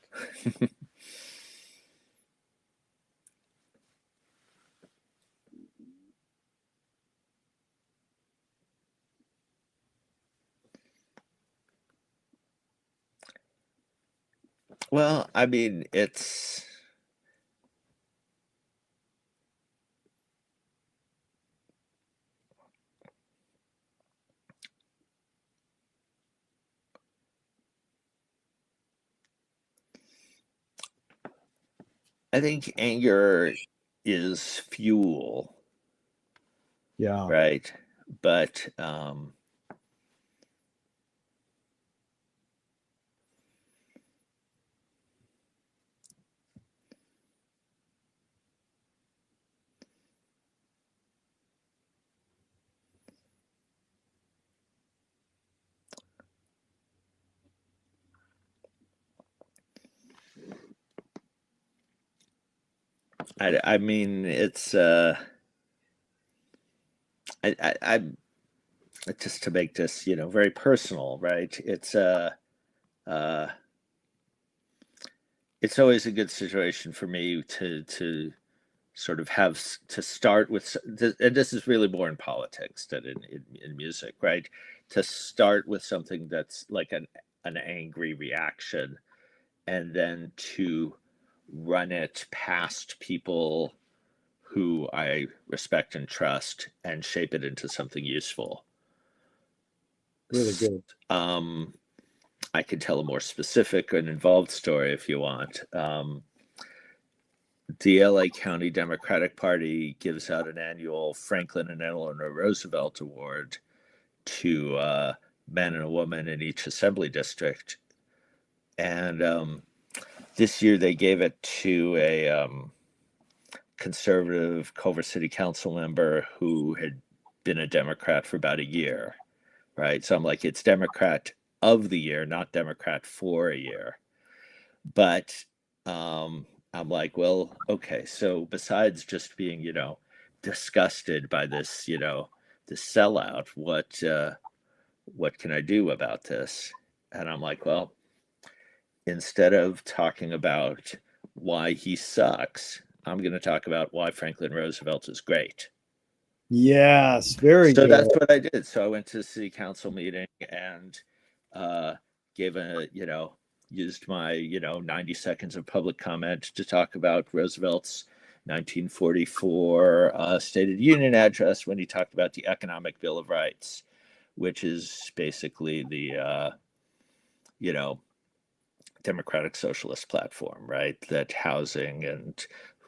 Well, I mean, I think anger is fuel. Yeah. Right. But I mean, it's I just to make this very personal, right? Uh, it's always a good situation for me to sort of have to start with, and this is really more in politics than in music, right? To start with something that's like an angry reaction, and then to run it past people who I respect and trust and shape it into something useful. Really good. I could tell a more specific and involved story if you want. The LA County Democratic Party gives out an annual Franklin and Eleanor Roosevelt Award to men and a woman in each assembly district. And this year they gave it to a conservative Culver City Council member who had been a Democrat for about a year, right? So I'm like, it's Democrat of the year, not Democrat for a year. But I'm like, well, okay. So besides just being, disgusted by this, this sellout, what can I do about this? And I'm like, well, instead of talking about why he sucks, I'm going to talk about why Franklin Roosevelt is great. Yes, very So good. that's what I did. So I went to the city council meeting and gave used my 90 seconds of public comment to talk about Roosevelt's 1944 State of the Union address when he talked about the Economic Bill of Rights, which is basically the Democratic Socialist platform, right? That housing and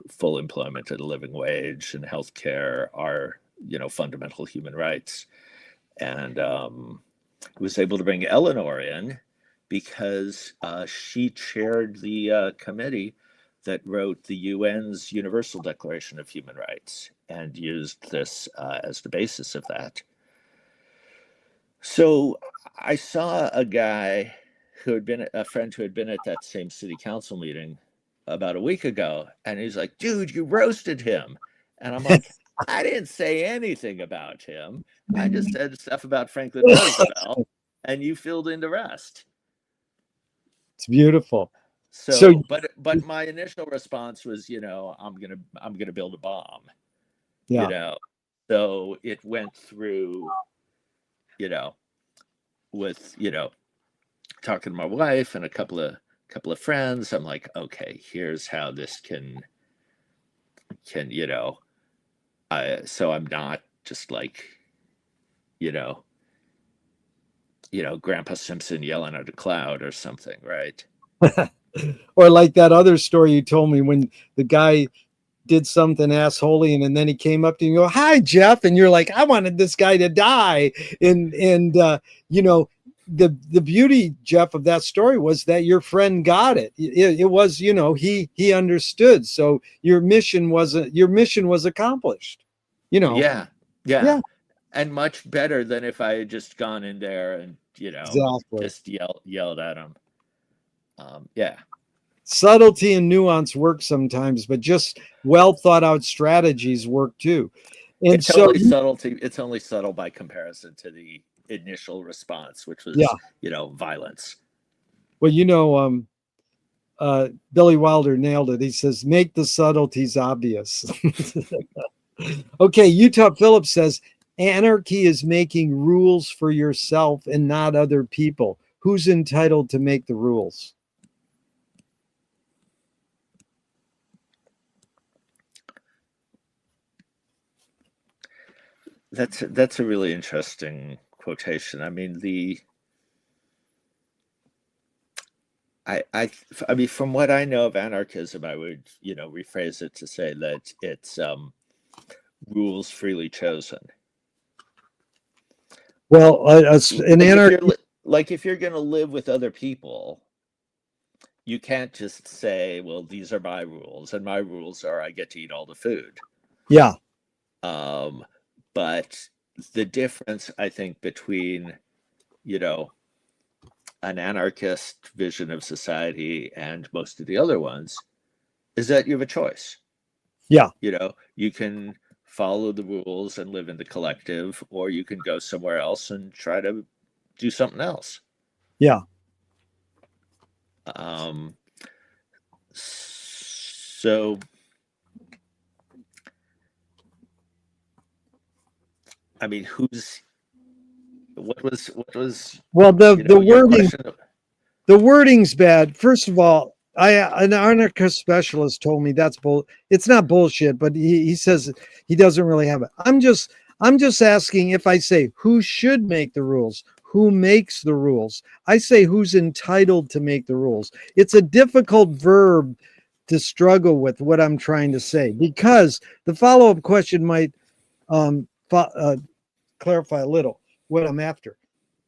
full employment at a living wage and healthcare are, fundamental human rights. And was able to bring Eleanor in because she chaired the committee that wrote the UN's Universal Declaration of Human Rights and used this as the basis of that. So I saw a guy a friend who had been at that same city council meeting about a week ago, and he's like, dude, you roasted him. And I'm like, I didn't say anything about him. I just said stuff about Franklin Roosevelt, and you filled in the rest. It's beautiful. So but my initial response was, I'm gonna build a bomb. Yeah. So it went through, with talking to my wife and a couple of friends. I'm like, okay, here's how this can so I'm not just like, Grandpa Simpson yelling at a cloud or something, right? Or like that other story you told me when the guy did something assholey and then he came up to you and go, hi, Jeff. And you're like, I wanted this guy to die. And the beauty, Jeff, of that story was that your friend got it. It was, he understood. So your mission was accomplished, Yeah. Yeah, And much better than if I had just gone in there and, exactly. just yelled at him. Yeah. Subtlety and nuance work sometimes, but just well thought out strategies work too. And it's only subtlety. It's only subtle by comparison to the initial response, which was, violence. Well, Billy Wilder nailed it. He says, make the subtleties obvious. Okay, Utah Phillips says, anarchy is making rules for yourself and not other people. Who's entitled to make the rules? That's a really interesting quotation. I mean, I mean, from what I know of anarchism, I would, rephrase it to say that it's rules freely chosen. Well, an anarchy, if you're going to live with other people, you can't just say, well, these are my rules, and my rules are I get to eat all the food. Yeah. But the difference, I think, between, an anarchist vision of society and most of the other ones is that you have a choice. Yeah. You can follow the rules and live in the collective, or you can go somewhere else and try to do something else. Yeah. So, I mean, what was well, the wording's bad. First of all, an anarchist specialist told me it's not bullshit, but he says he doesn't really have it. I'm just asking, if I say who should make the rules, who makes the rules? I say who's entitled to make the rules. It's a difficult verb to struggle with what I'm trying to say, because the follow-up question might clarify a little what I'm after.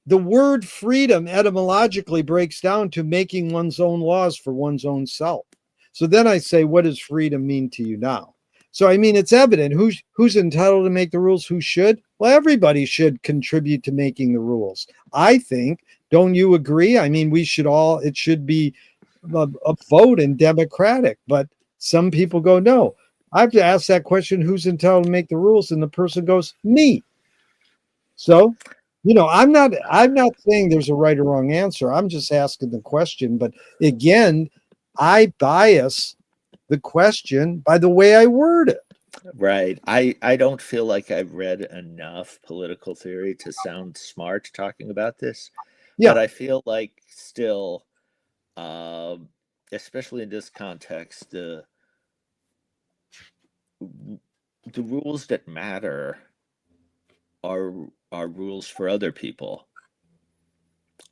The word freedom etymologically breaks down to making one's own laws for one's own self. So then I say, what does freedom mean to you now? So, I mean, it's evident who's entitled to make the rules, who should? Well, everybody should contribute to making the rules. I think, don't you agree? I mean, it should be a vote and democratic, but some people go, no. I have to ask that question, who's entitled to make the rules? And the person goes, me. So, I'm not saying there's a right or wrong answer. I'm just asking the question. But again, I bias the question by the way I word it. Right. I don't feel like I've read enough political theory to sound smart talking about this. Yeah. But I feel like still, especially in this context, the rules that matter are rules for other people.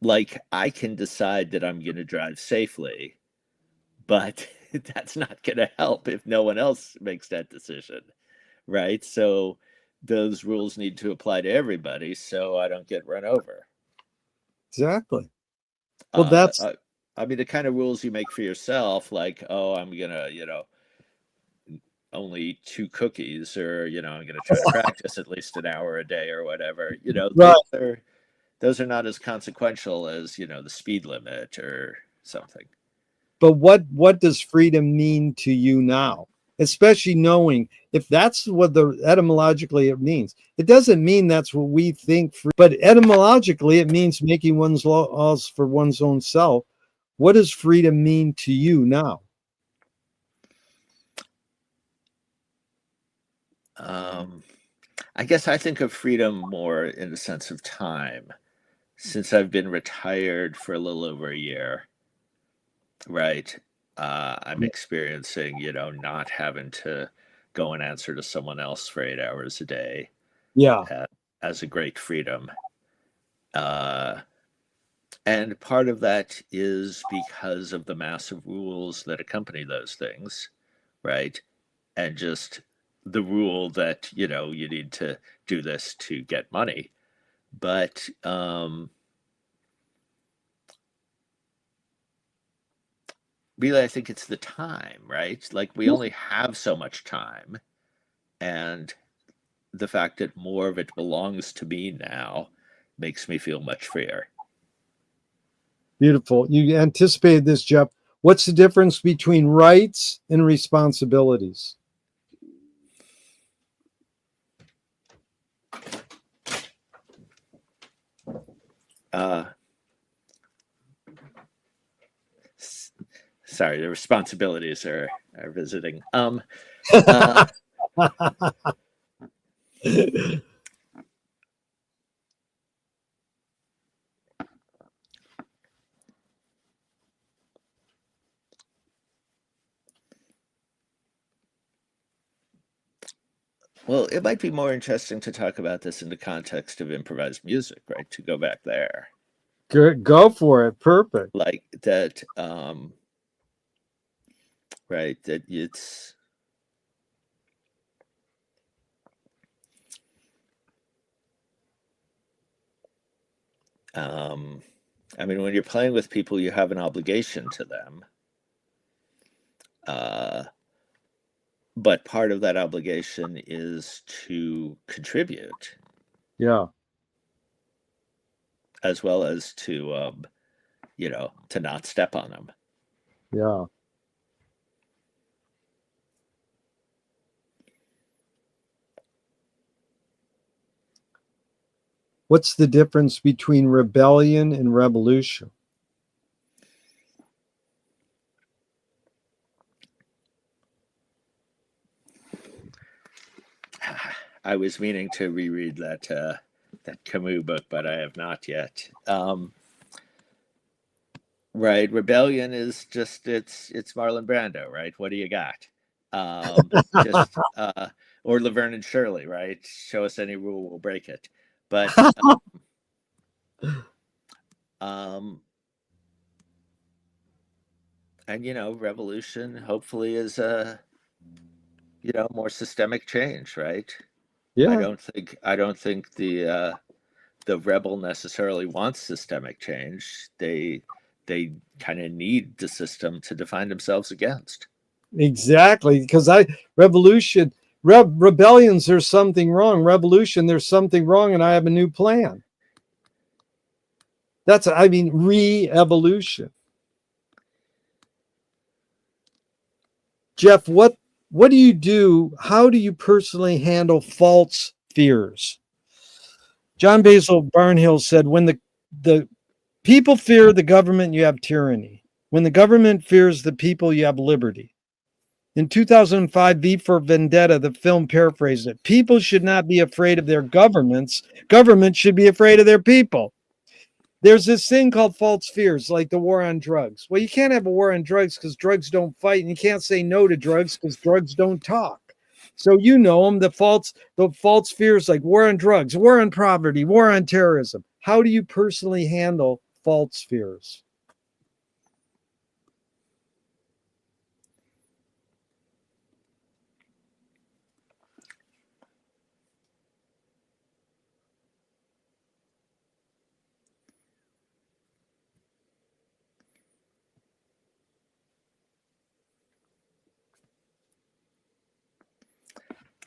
Like, I can decide that I'm going to drive safely, but that's not going to help if no one else makes that decision, right? So those rules need to apply to everybody so I don't get run over. Exactly. Well, Uh, that's I, I mean, the kind of rules you make for yourself, like, oh, I'm gonna, only eat 2 cookies, or I'm gonna try to practice at least an hour a day, or whatever. right. Those are not as consequential as the speed limit or something. But what does freedom mean to you now? Especially knowing if that's what the etymologically it means. It doesn't mean that's what we think, but etymologically it means making one's laws for one's own self. What does freedom mean to you now? I guess I think of freedom more in the sense of time. Since I've been retired for a little over a year, right? I'm experiencing, not having to go and answer to someone else for 8 hours a day, Yeah. as a great freedom. Uh, and part of that is because of the massive rules that accompany those things, right? And just the rule that, you need to do this to get money. But really, I think it's the time, right? Like, we only have so much time, and the fact that more of it belongs to me now makes me feel much freer. Beautiful. You anticipated this, Jeff. What's the difference between rights and responsibilities? Uh, Sorry, the responsibilities are visiting. Uh, well, it might be more interesting to talk about this in the context of improvised music, right? To go back there, Go for it. Perfect. like that, right? That it's I mean, when you're playing with people, you have an obligation to them. Uh, but part of that obligation is to contribute, Yeah. as well as to not step on them. Yeah. What's the difference between rebellion and revolution? I was meaning to reread that Camus book, but I have not yet. Right, rebellion is just it's Marlon Brando, right? What do you got? Just or Laverne and Shirley, right? Show us any rule, we'll break it. But um, and revolution hopefully is a more systemic change, right? I Yeah. don't think the rebel necessarily wants systemic change. They kind of need the system to define themselves against. Exactly. Because rebellions, there's something wrong. Revolution, there's something wrong, and I have a new plan. Re-evolution. Jeff, what do you do? How do you personally handle false fears? John Basil Barnhill said, when the people fear the government, you have tyranny. When the government fears the people, you have liberty. In 2005, V for Vendetta, the film paraphrased it. People should not be afraid of their governments. Governments should be afraid of their people. There's this thing called false fears, like the war on drugs. Well, you can't have a war on drugs because drugs don't fight, and you can't say no to drugs because drugs don't talk. So them, the false fears like war on drugs, war on poverty, war on terrorism. How do you personally handle false fears?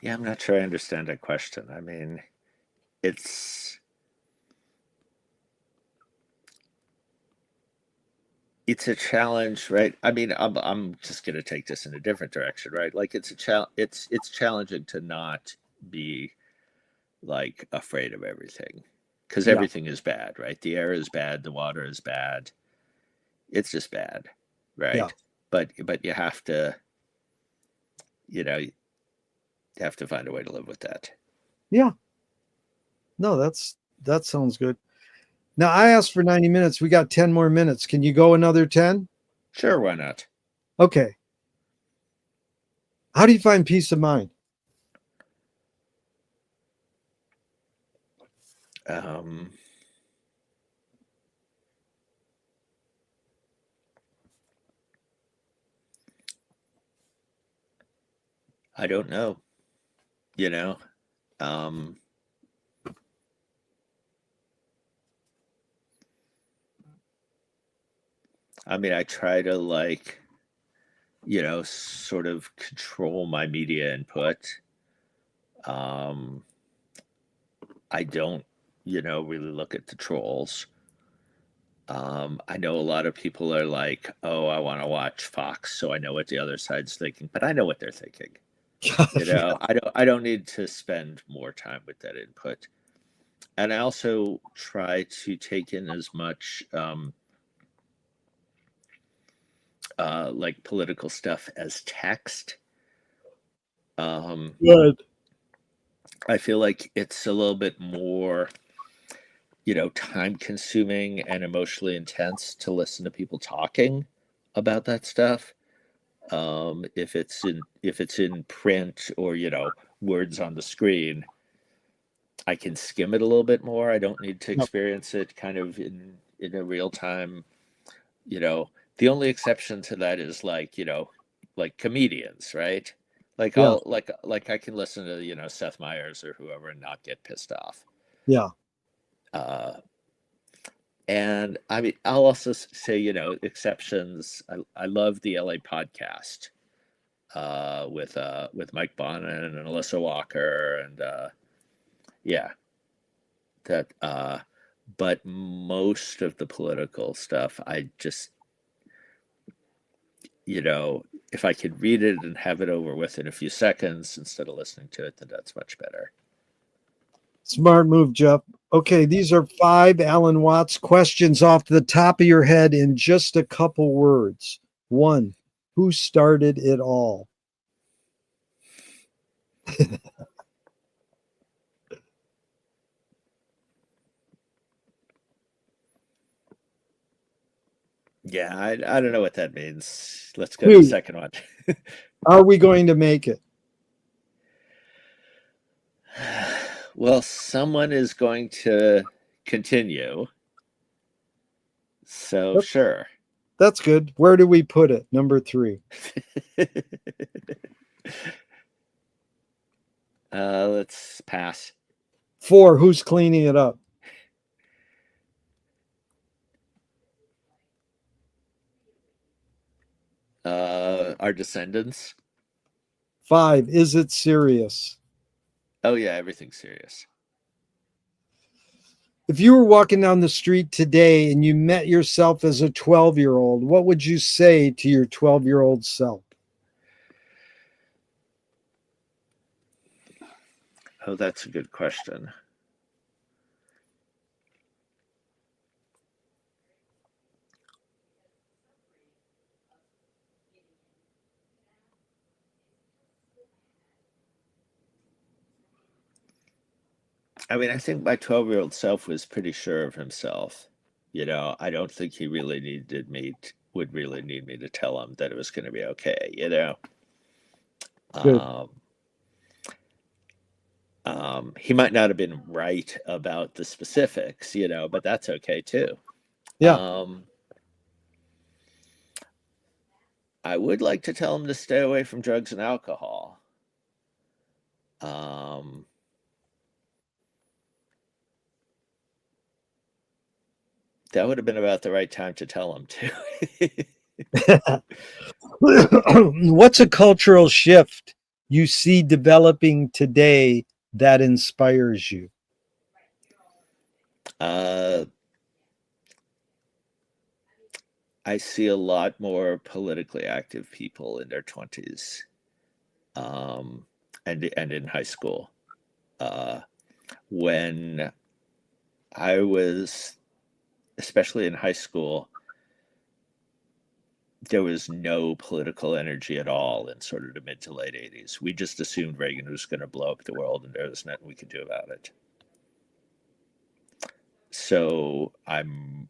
Yeah, I'm not sure I understand that question. I mean, it's it's a challenge, right? I mean, I'm just going to take this in a different direction, right? Like it's challenging to not be like afraid of everything, because Yeah. everything is bad, right? The air is bad, the water is bad. It's just bad, Yeah. right? But you have to, you have to find a way to live with that. Yeah. No, that sounds good. Now I asked for 90 minutes. We got 10 more minutes. Can you go another 10? Sure, why not? Okay. How do you find peace of mind? Um, I don't know, you know. Um, I mean, I try to like, sort of control my media input. Um, I don't, really look at the trolls. I know a lot of people are like, "Oh, I want to watch Fox, so I know what the other side's thinking," but I know what they're thinking. Yeah. I don't need to spend more time with that input. And I also try to take in as much like political stuff as text. Um, Good. I feel like it's a little bit more, time consuming and emotionally intense to listen to people talking about that stuff. If it's in print or words on the screen, I can skim it a little bit more. I don't need to Yep. experience it kind of in a real time. You know, the only exception to that is like comedians, right? Like Yeah. like I can listen to Seth Meyers or whoever and not get pissed off. Yeah. Uh, and I mean, I'll also say exceptions. I love the LA podcast with Mike Bonin and Alyssa Walker and yeah, that. But most of the political stuff, I just if I could read it and have it over with in a few seconds instead of listening to it, then that's much better. Smart move, Jeff. Okay, these are 5 Alan Watts questions off the top of your head in just a couple words. 1, who started it all? Yeah, I don't know what that means. Let's go to the 2, second one. are we going to make it? Well, someone is going to continue, so Yep, sure. that's good. Where do we put it? Number 3. Let's pass. 4, who's cleaning it up? Our descendants. 5, is it serious? Oh yeah, everything's serious. If you were walking down the street today and you met yourself as a 12-year-old, what would you say to your 12-year-old self? Oh, that's a good question. I mean, I think my 12-year-old self was pretty sure of himself. I don't think he really would really need me to tell him that it was going to be okay. Good. Um, he might not have been right about the specifics, but that's okay too. Yeah. Um, I would like to tell him to stay away from drugs and alcohol. Um, that would have been about the right time to tell him to. What's a cultural shift you see developing today that inspires you? Uh, I see a lot more politically active people in their 20s, um, and in high school. Uh, when I was, especially in high school, there was no political energy at all in sort of the mid to late 80s. We just assumed Reagan was going to blow up the world and there was nothing we could do about it. So I'm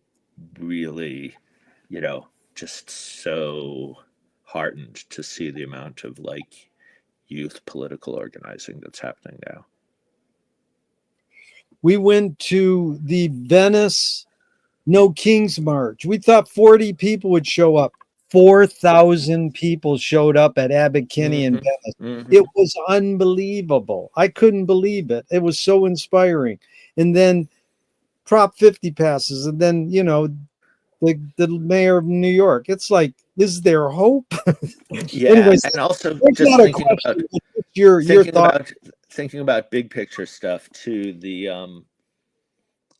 really, just so heartened to see the amount of like youth political organizing that's happening now. We went to the Venice No Kings March. We thought 40 people would show up. 4,000 people showed up at Abbot Kinney in Venice. It was unbelievable. I couldn't believe it. It was so inspiring. And then Prop 50 passes, and then, the mayor of New York. It's like, is there hope? Yeah, Anyways, and also that's just not a question. Your thought. Thinking about big picture stuff too.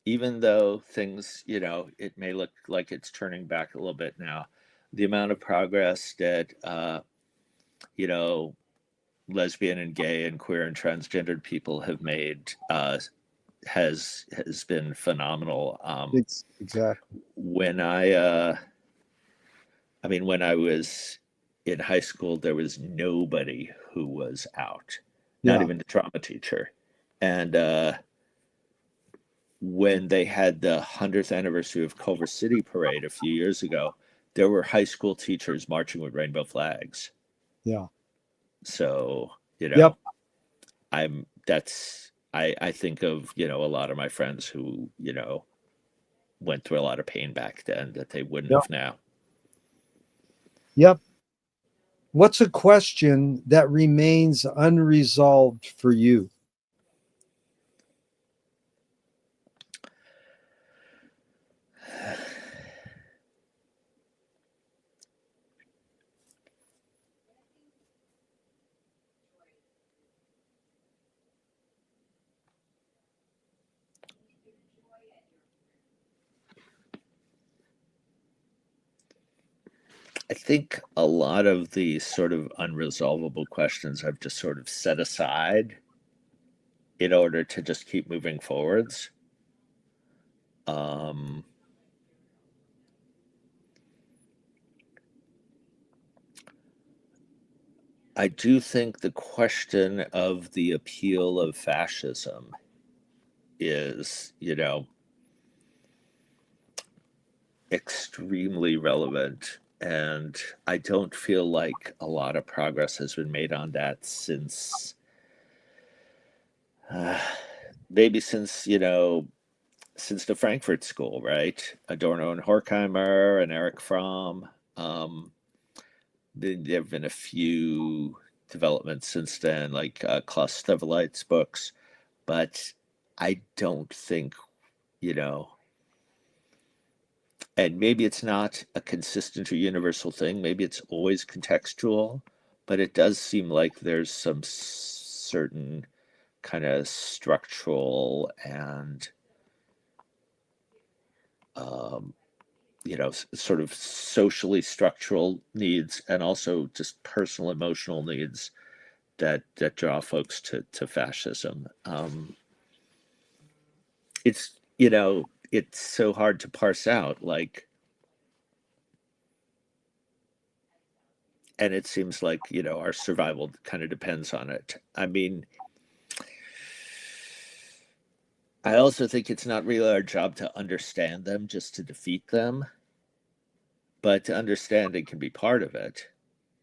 Even though things, it may look like it's turning back a little bit now, the amount of progress that you know lesbian and gay and queer and transgendered people have made has been phenomenal. Exactly. When I was in high school, there was nobody who was out, not Yeah. even the drama teacher. And when they had the 100th anniversary of Culver City Parade a few years ago, there were high school teachers marching with rainbow flags. Yeah. So, Yep. I think of, a lot of my friends who, went through a lot of pain back then that they wouldn't Yep. have now. Yep. What's a question that remains unresolved for you? I think a lot of the sort of unresolvable questions I've just sort of set aside in order to just keep moving forwards. Um, I do think the question of the appeal of fascism is, extremely relevant. And I don't feel like a lot of progress has been made on that since maybe since the Frankfurt School, right? Adorno and Horkheimer and Erich Fromm. There have been a few developments since then, like Klaus Stevelite's books, but I don't think, you know, and maybe it's not a consistent or universal thing. Maybe it's always contextual, but it does seem like there's some certain kind of structural and um, sort of socially structural needs and also just personal emotional needs that draw folks to fascism. It's so hard to parse out, like, and it seems like our survival kind of depends on it. I mean, I also think it's not really our job to understand them just to defeat them, but to understand it can be part of it.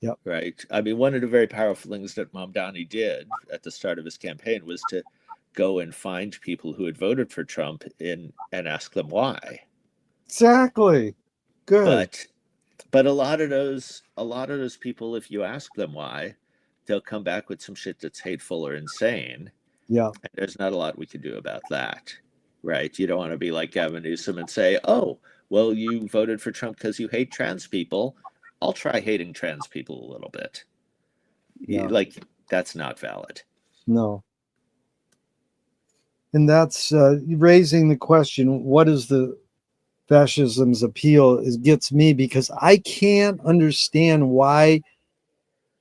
Yep. Right. I mean, one of the very powerful things that Mamdani did at the start of his campaign was to go and find people who had voted for Trump and ask them why. Exactly. Good. But a lot of those people, if you ask them why, they'll come back with some shit that's hateful or insane. Yeah. And there's not a lot we can do about that. Right. You don't want to be like Gavin Newsom and say, oh, well, you voted for Trump because you hate trans people. I'll try hating trans people a little bit. Yeah. Like, that's not valid. No. And that's raising the question, what is the fascism's appeal? It gets me because I can't understand why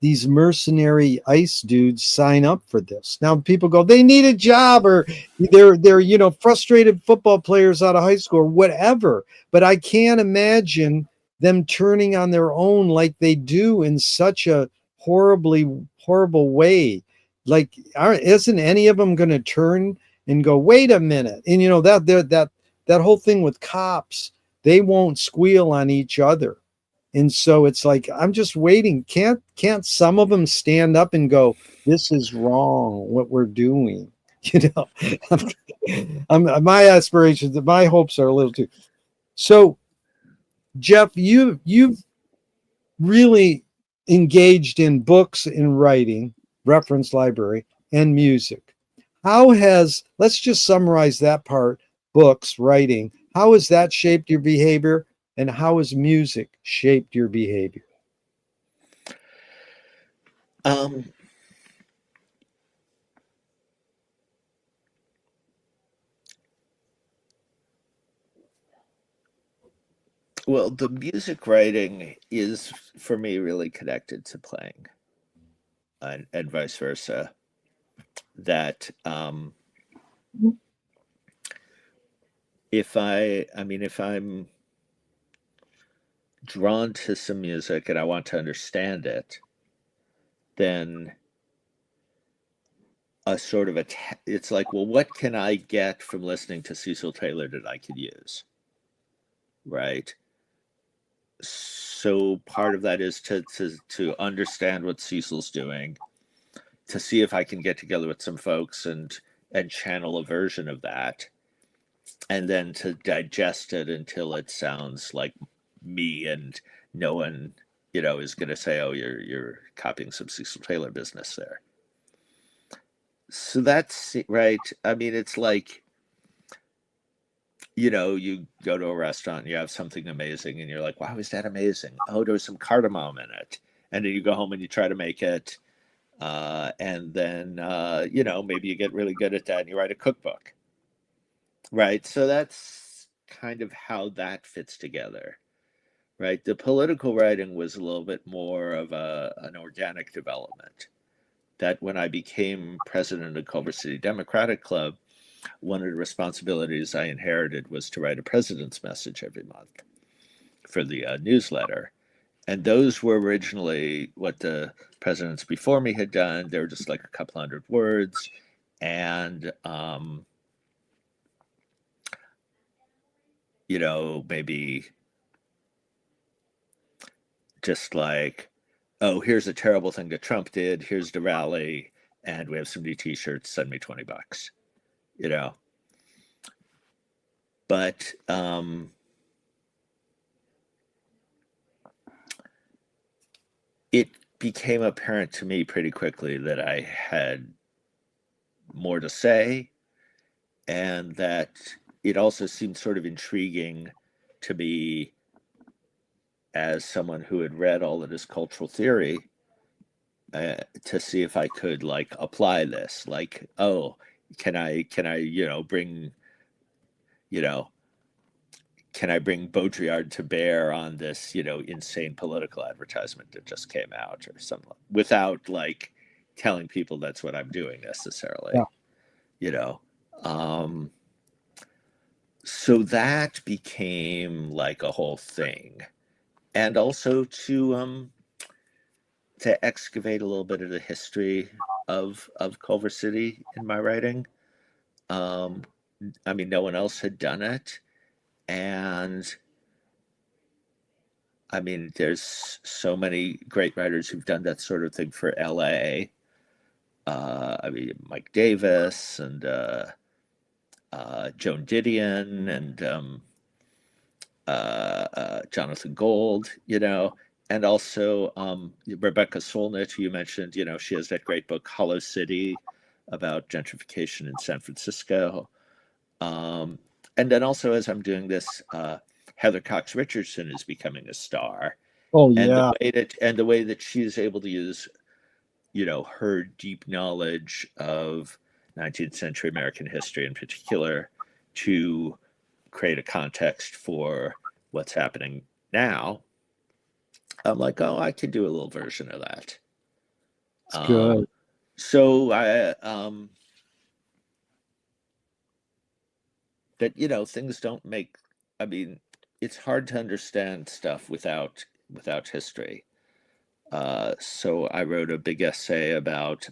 these mercenary ICE dudes sign up for this. Now people go, they need a job, or they're frustrated football players out of high school or whatever. But I can't imagine them turning on their own like they do in such a horrible way. Like, isn't any of them going to turn and go, wait a minute? And that whole thing with cops, they won't squeal on each other. And so it's like, I'm just waiting. Can't some of them stand up and go, this is wrong what we're doing? My aspirations, my hopes are a little too. So Jeff, you've really engaged in books and writing, reference library, and music. Let's just summarize that part, books, writing. How has that shaped your behavior, and how has music shaped your behavior? Well, the music writing is, for me, really connected to playing, and vice versa. That if I'm drawn to some music and I want to understand it, then it's like, well, what can I get from listening to Cecil Taylor that I could use? Right. So part of that is to understand what Cecil's doing, to see if I can get together with some folks and channel a version of that, and then to digest it until it sounds like me, and no one is going to say, oh, you're copying some Cecil Taylor business there. So that's right. I mean, it's like, you go to a restaurant and you have something amazing and you're like, wow, is that amazing? Oh, there was some cardamom in it. And then you go home and you try to make it. And then, maybe you get really good at that and you write a cookbook. Right. So that's kind of how that fits together. Right. The political writing was a little bit more of an organic development. That when I became president of Culver City Democratic Club, one of the responsibilities I inherited was to write a president's message every month for the newsletter. And those were originally what the presidents before me had done. They were just like a couple hundred words. And, maybe just like, oh, here's a terrible thing that Trump did. Here's the rally. And we have some new t-shirts. Send me $20, But it became apparent to me pretty quickly that I had more to say, and that it also seemed sort of intriguing to me as someone who had read all of this cultural theory, to see if I could like apply this. Like, oh, can I bring can I bring Baudrillard to bear on this, insane political advertisement that just came out or something, without like telling people that's what I'm doing necessarily, Yeah. So that became like a whole thing. And also to excavate a little bit of the history of Culver City in my writing. No one else had done it. And there's so many great writers who've done that sort of thing for LA. Mike Davis and Joan Didion and Jonathan Gold, and also Rebecca Solnit, who you mentioned. She has that great book, Hollow City, about gentrification in San Francisco. And then also, as I'm doing this, Heather Cox Richardson is becoming a star. Oh And yeah. the way that she's able to use her deep knowledge of 19th century American history in particular to create a context for what's happening now. I'm like, oh, I could do a little version of that. It's good. So things don't make. I mean, it's hard to understand stuff without history. So I wrote a big essay about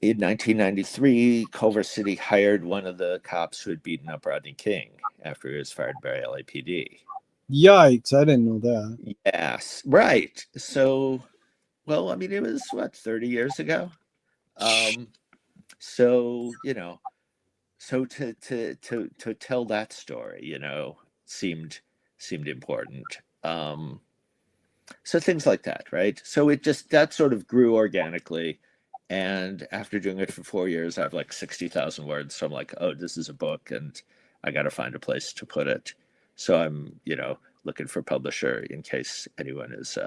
in 1993, Culver City hired one of the cops who had beaten up Rodney King after he was fired by LAPD. Yikes! I didn't know that. Yes, right. So, well, I mean, it was what, 30 years ago. So so to tell that story, seemed important. So things like that, right? So that sort of grew organically. And after doing it for 4 years, I have like 60,000 words. So I'm like, oh, this is a book, and I got to find a place to put it. So I'm, looking for a publisher in case anyone is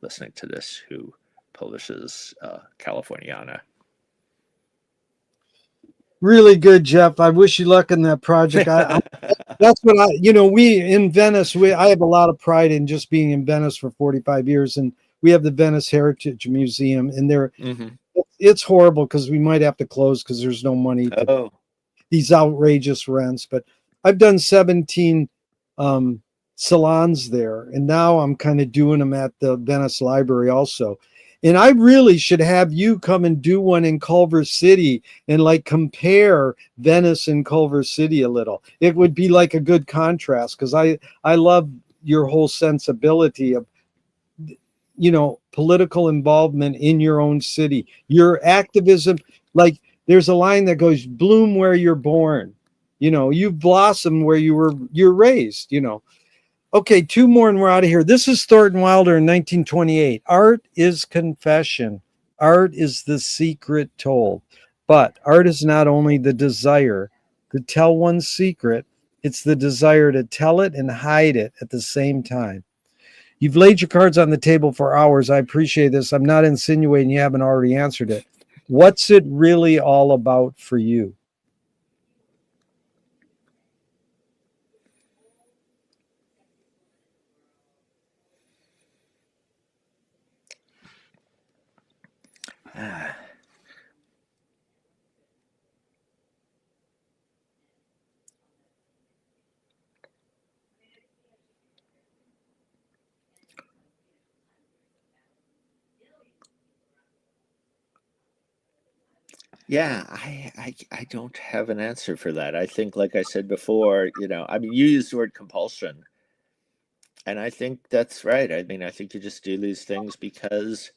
listening to this who publishes Californiana. Really good, Jeff. I wish you luck in that project. That's what we in Venice, I have a lot of pride in just being in Venice for 45 years. And we have the Venice Heritage Museum, and it's horrible because we might have to close because there's no money to these outrageous rents. But I've done 17 salons there, and now I'm kind of doing them at the Venice Library also. And I really should have you come and do one in Culver City and like compare Venice and Culver City a little. It would be like a good contrast because I love your whole sensibility of political involvement in your own city, your activism. Like there's a line that goes, bloom where you're born. You blossom where you're raised. Okay, two more and we're out of here. This is Thornton Wilder in 1928. Art is confession. Art is the secret told. But art is not only the desire to tell one's secret, it's the desire to tell it and hide it at the same time. You've laid your cards on the table for hours. I appreciate this. I'm not insinuating you haven't already answered it. What's it really all about for you? Yeah, I don't have an answer for that. I think, like I said before, I mean, you used the word compulsion, and I think that's right. I mean, I think you just do these things because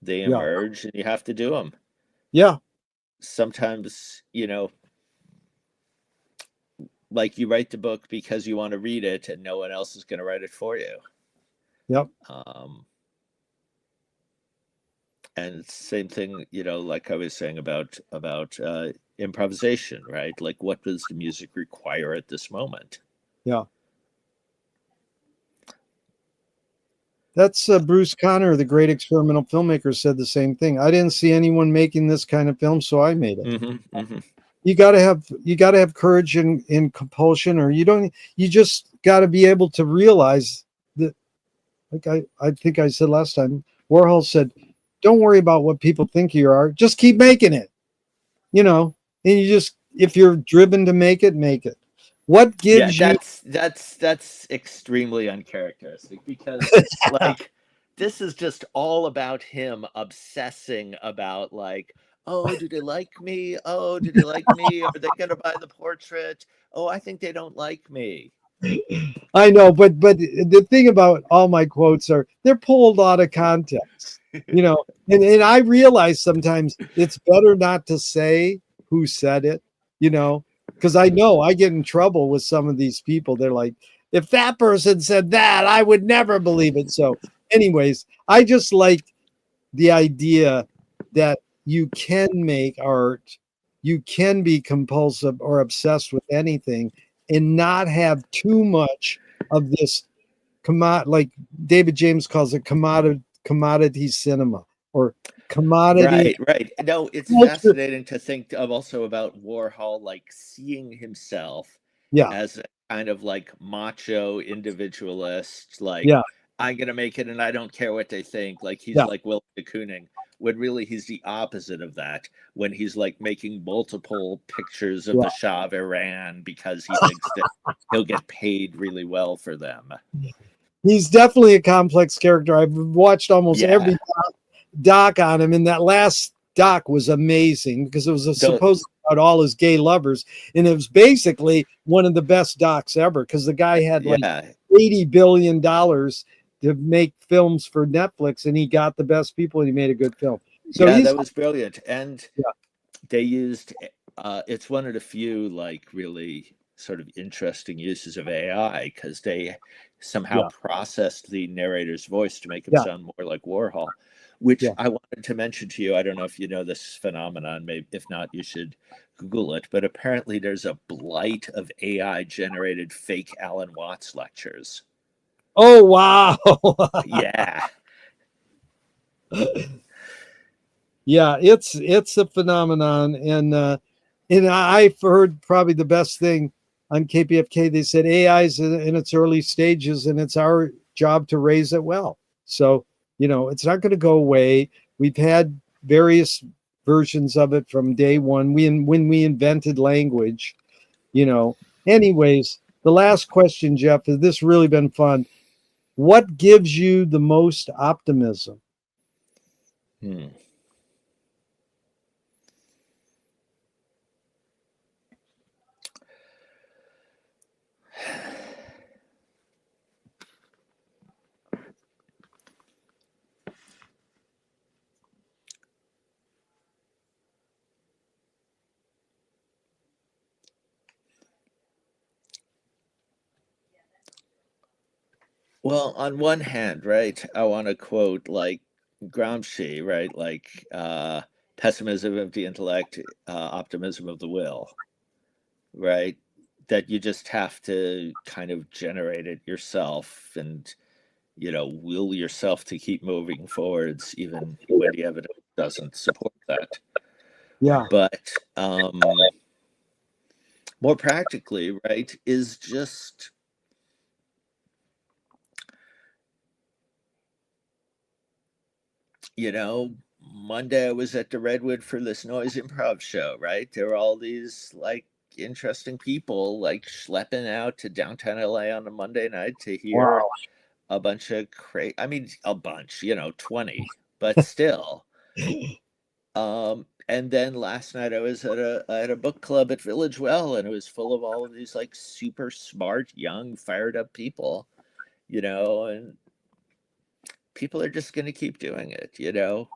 they emerge and you have to do them. Yeah. Sometimes, like you write the book because you want to read it and no one else is going to write it for you. Yep. And same thing, like I was saying about improvisation, right? Like, what does the music require at this moment? Yeah. That's Bruce Conner, the great experimental filmmaker, said the same thing. I didn't see anyone making this kind of film, so I made it. You got to have courage in compulsion, or you just got to be able to realize that, like I think I said last time, Warhol said, don't worry about what people think of your art. Just keep making it, and if you're driven to make it, make it. What gives you? That's extremely uncharacteristic because like this is just all about him obsessing about like, oh, do they like me? Oh, do they like me? Are they gonna buy the portrait? Oh, I think they don't like me. I know, but the thing about all my quotes are they're pulled out of context, and I realize sometimes it's better not to say who said it, because I know I get in trouble with some of these people. They're like, if that person said that, I would never believe it. So anyways, I just like the idea that you can make art, you can be compulsive or obsessed with anything and not have too much of this like David James calls it commodity cinema or commodity Right. No, it's culture. fascinating to think of also about Warhol, like seeing himself Yeah, as a kind of like macho individualist, like yeah, I'm gonna make it and I don't care what they think. Like he's yeah, like Will de Kooning, when really he's the opposite of that. When he's like making multiple pictures of yeah. the Shah of Iran because he thinks that he'll get paid really well for them. He's definitely a complex character. I've watched almost Yeah. every doc on him, and that last doc was amazing because it was The supposed about all his gay lovers, and it was basically one of the best docs ever because the guy had like yeah, $80 billion to make films for Netflix, and he got the best people, and he made a good film. So yeah, he's that was brilliant. And yeah, they used it's one of the few like really sort of interesting uses of AI because they somehow yeah, processed the narrator's voice to make him yeah, sound more like Warhol, which yeah. I wanted to mention to you. I don't know if you know this phenomenon. Maybe if not, you should Google it. But apparently, there's a blight of AI generated fake Alan Watts lectures. Oh wow. Yeah, Yeah, it's a phenomenon, and I've heard probably the best thing on KPFK. They said AI is in its early stages, and it's our job to raise it well. So it's not going to go away. We've had various versions of it from day one. When we invented language, you know. Anyways, the last question, Jeff, has this really been fun? What gives you the most optimism? hmm. Well, on one hand, right, I want to quote like Gramsci, right, like pessimism of the intellect, optimism of the will, right? That you just have to kind of generate it yourself and, will yourself to keep moving forwards, even when the evidence doesn't support that. Yeah. But more practically, right, is just, you know, Monday I was at the Redwood for this noise improv show, right? There were all these like interesting people like schlepping out to downtown LA on a Monday night to hear Wow. a bunch of I mean a bunch, 20, but still. And then last night I was at a book club at Village Well and it was full of all of these like super smart, young, fired up people, and people are just going to keep doing it.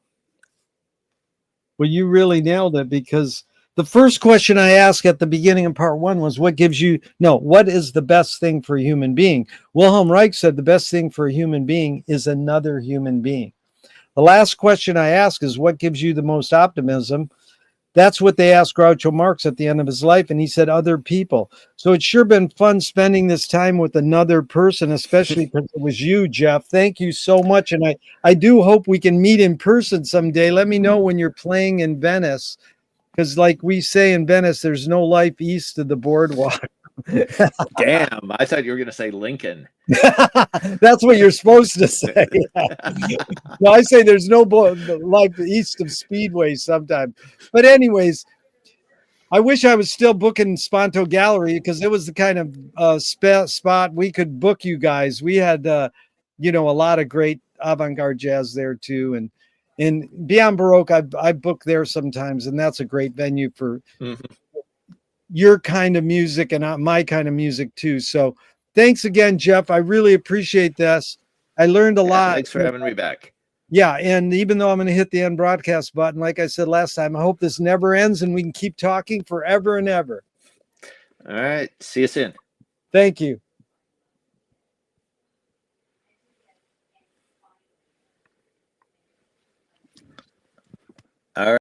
Well, you really nailed it because the first question I asked at the beginning of part one was what is the best thing for a human being? Wilhelm Reich said the best thing for a human being is another human being. The last question I ask is what gives you the most optimism? That's what they asked Groucho Marx at the end of his life, and he said other people. So it's sure been fun spending this time with another person, especially because it was you, Jeff. Thank you so much, and I do hope we can meet in person someday. Let me know when you're playing in Venice, because like we say in Venice, there's no life east of the boardwalk. Damn, I thought you were going to say Lincoln. That's what you're supposed to say. No, I say there's no life east of Speedway sometimes. But anyways, I wish I was still booking Sponto Gallery because it was the kind of spot we could book you guys. We had, a lot of great avant-garde jazz there too, and Beyond Baroque. I book there sometimes, and that's a great venue for your kind of music and my kind of music too. So, thanks again, Jeff. I really appreciate this. I learned a Yeah, lot. thanks for having me back. Yeah, and even though I'm going to hit the end broadcast button, like I said last time, I hope this never ends and we can keep talking forever and ever. All right, see you soon. Thank you.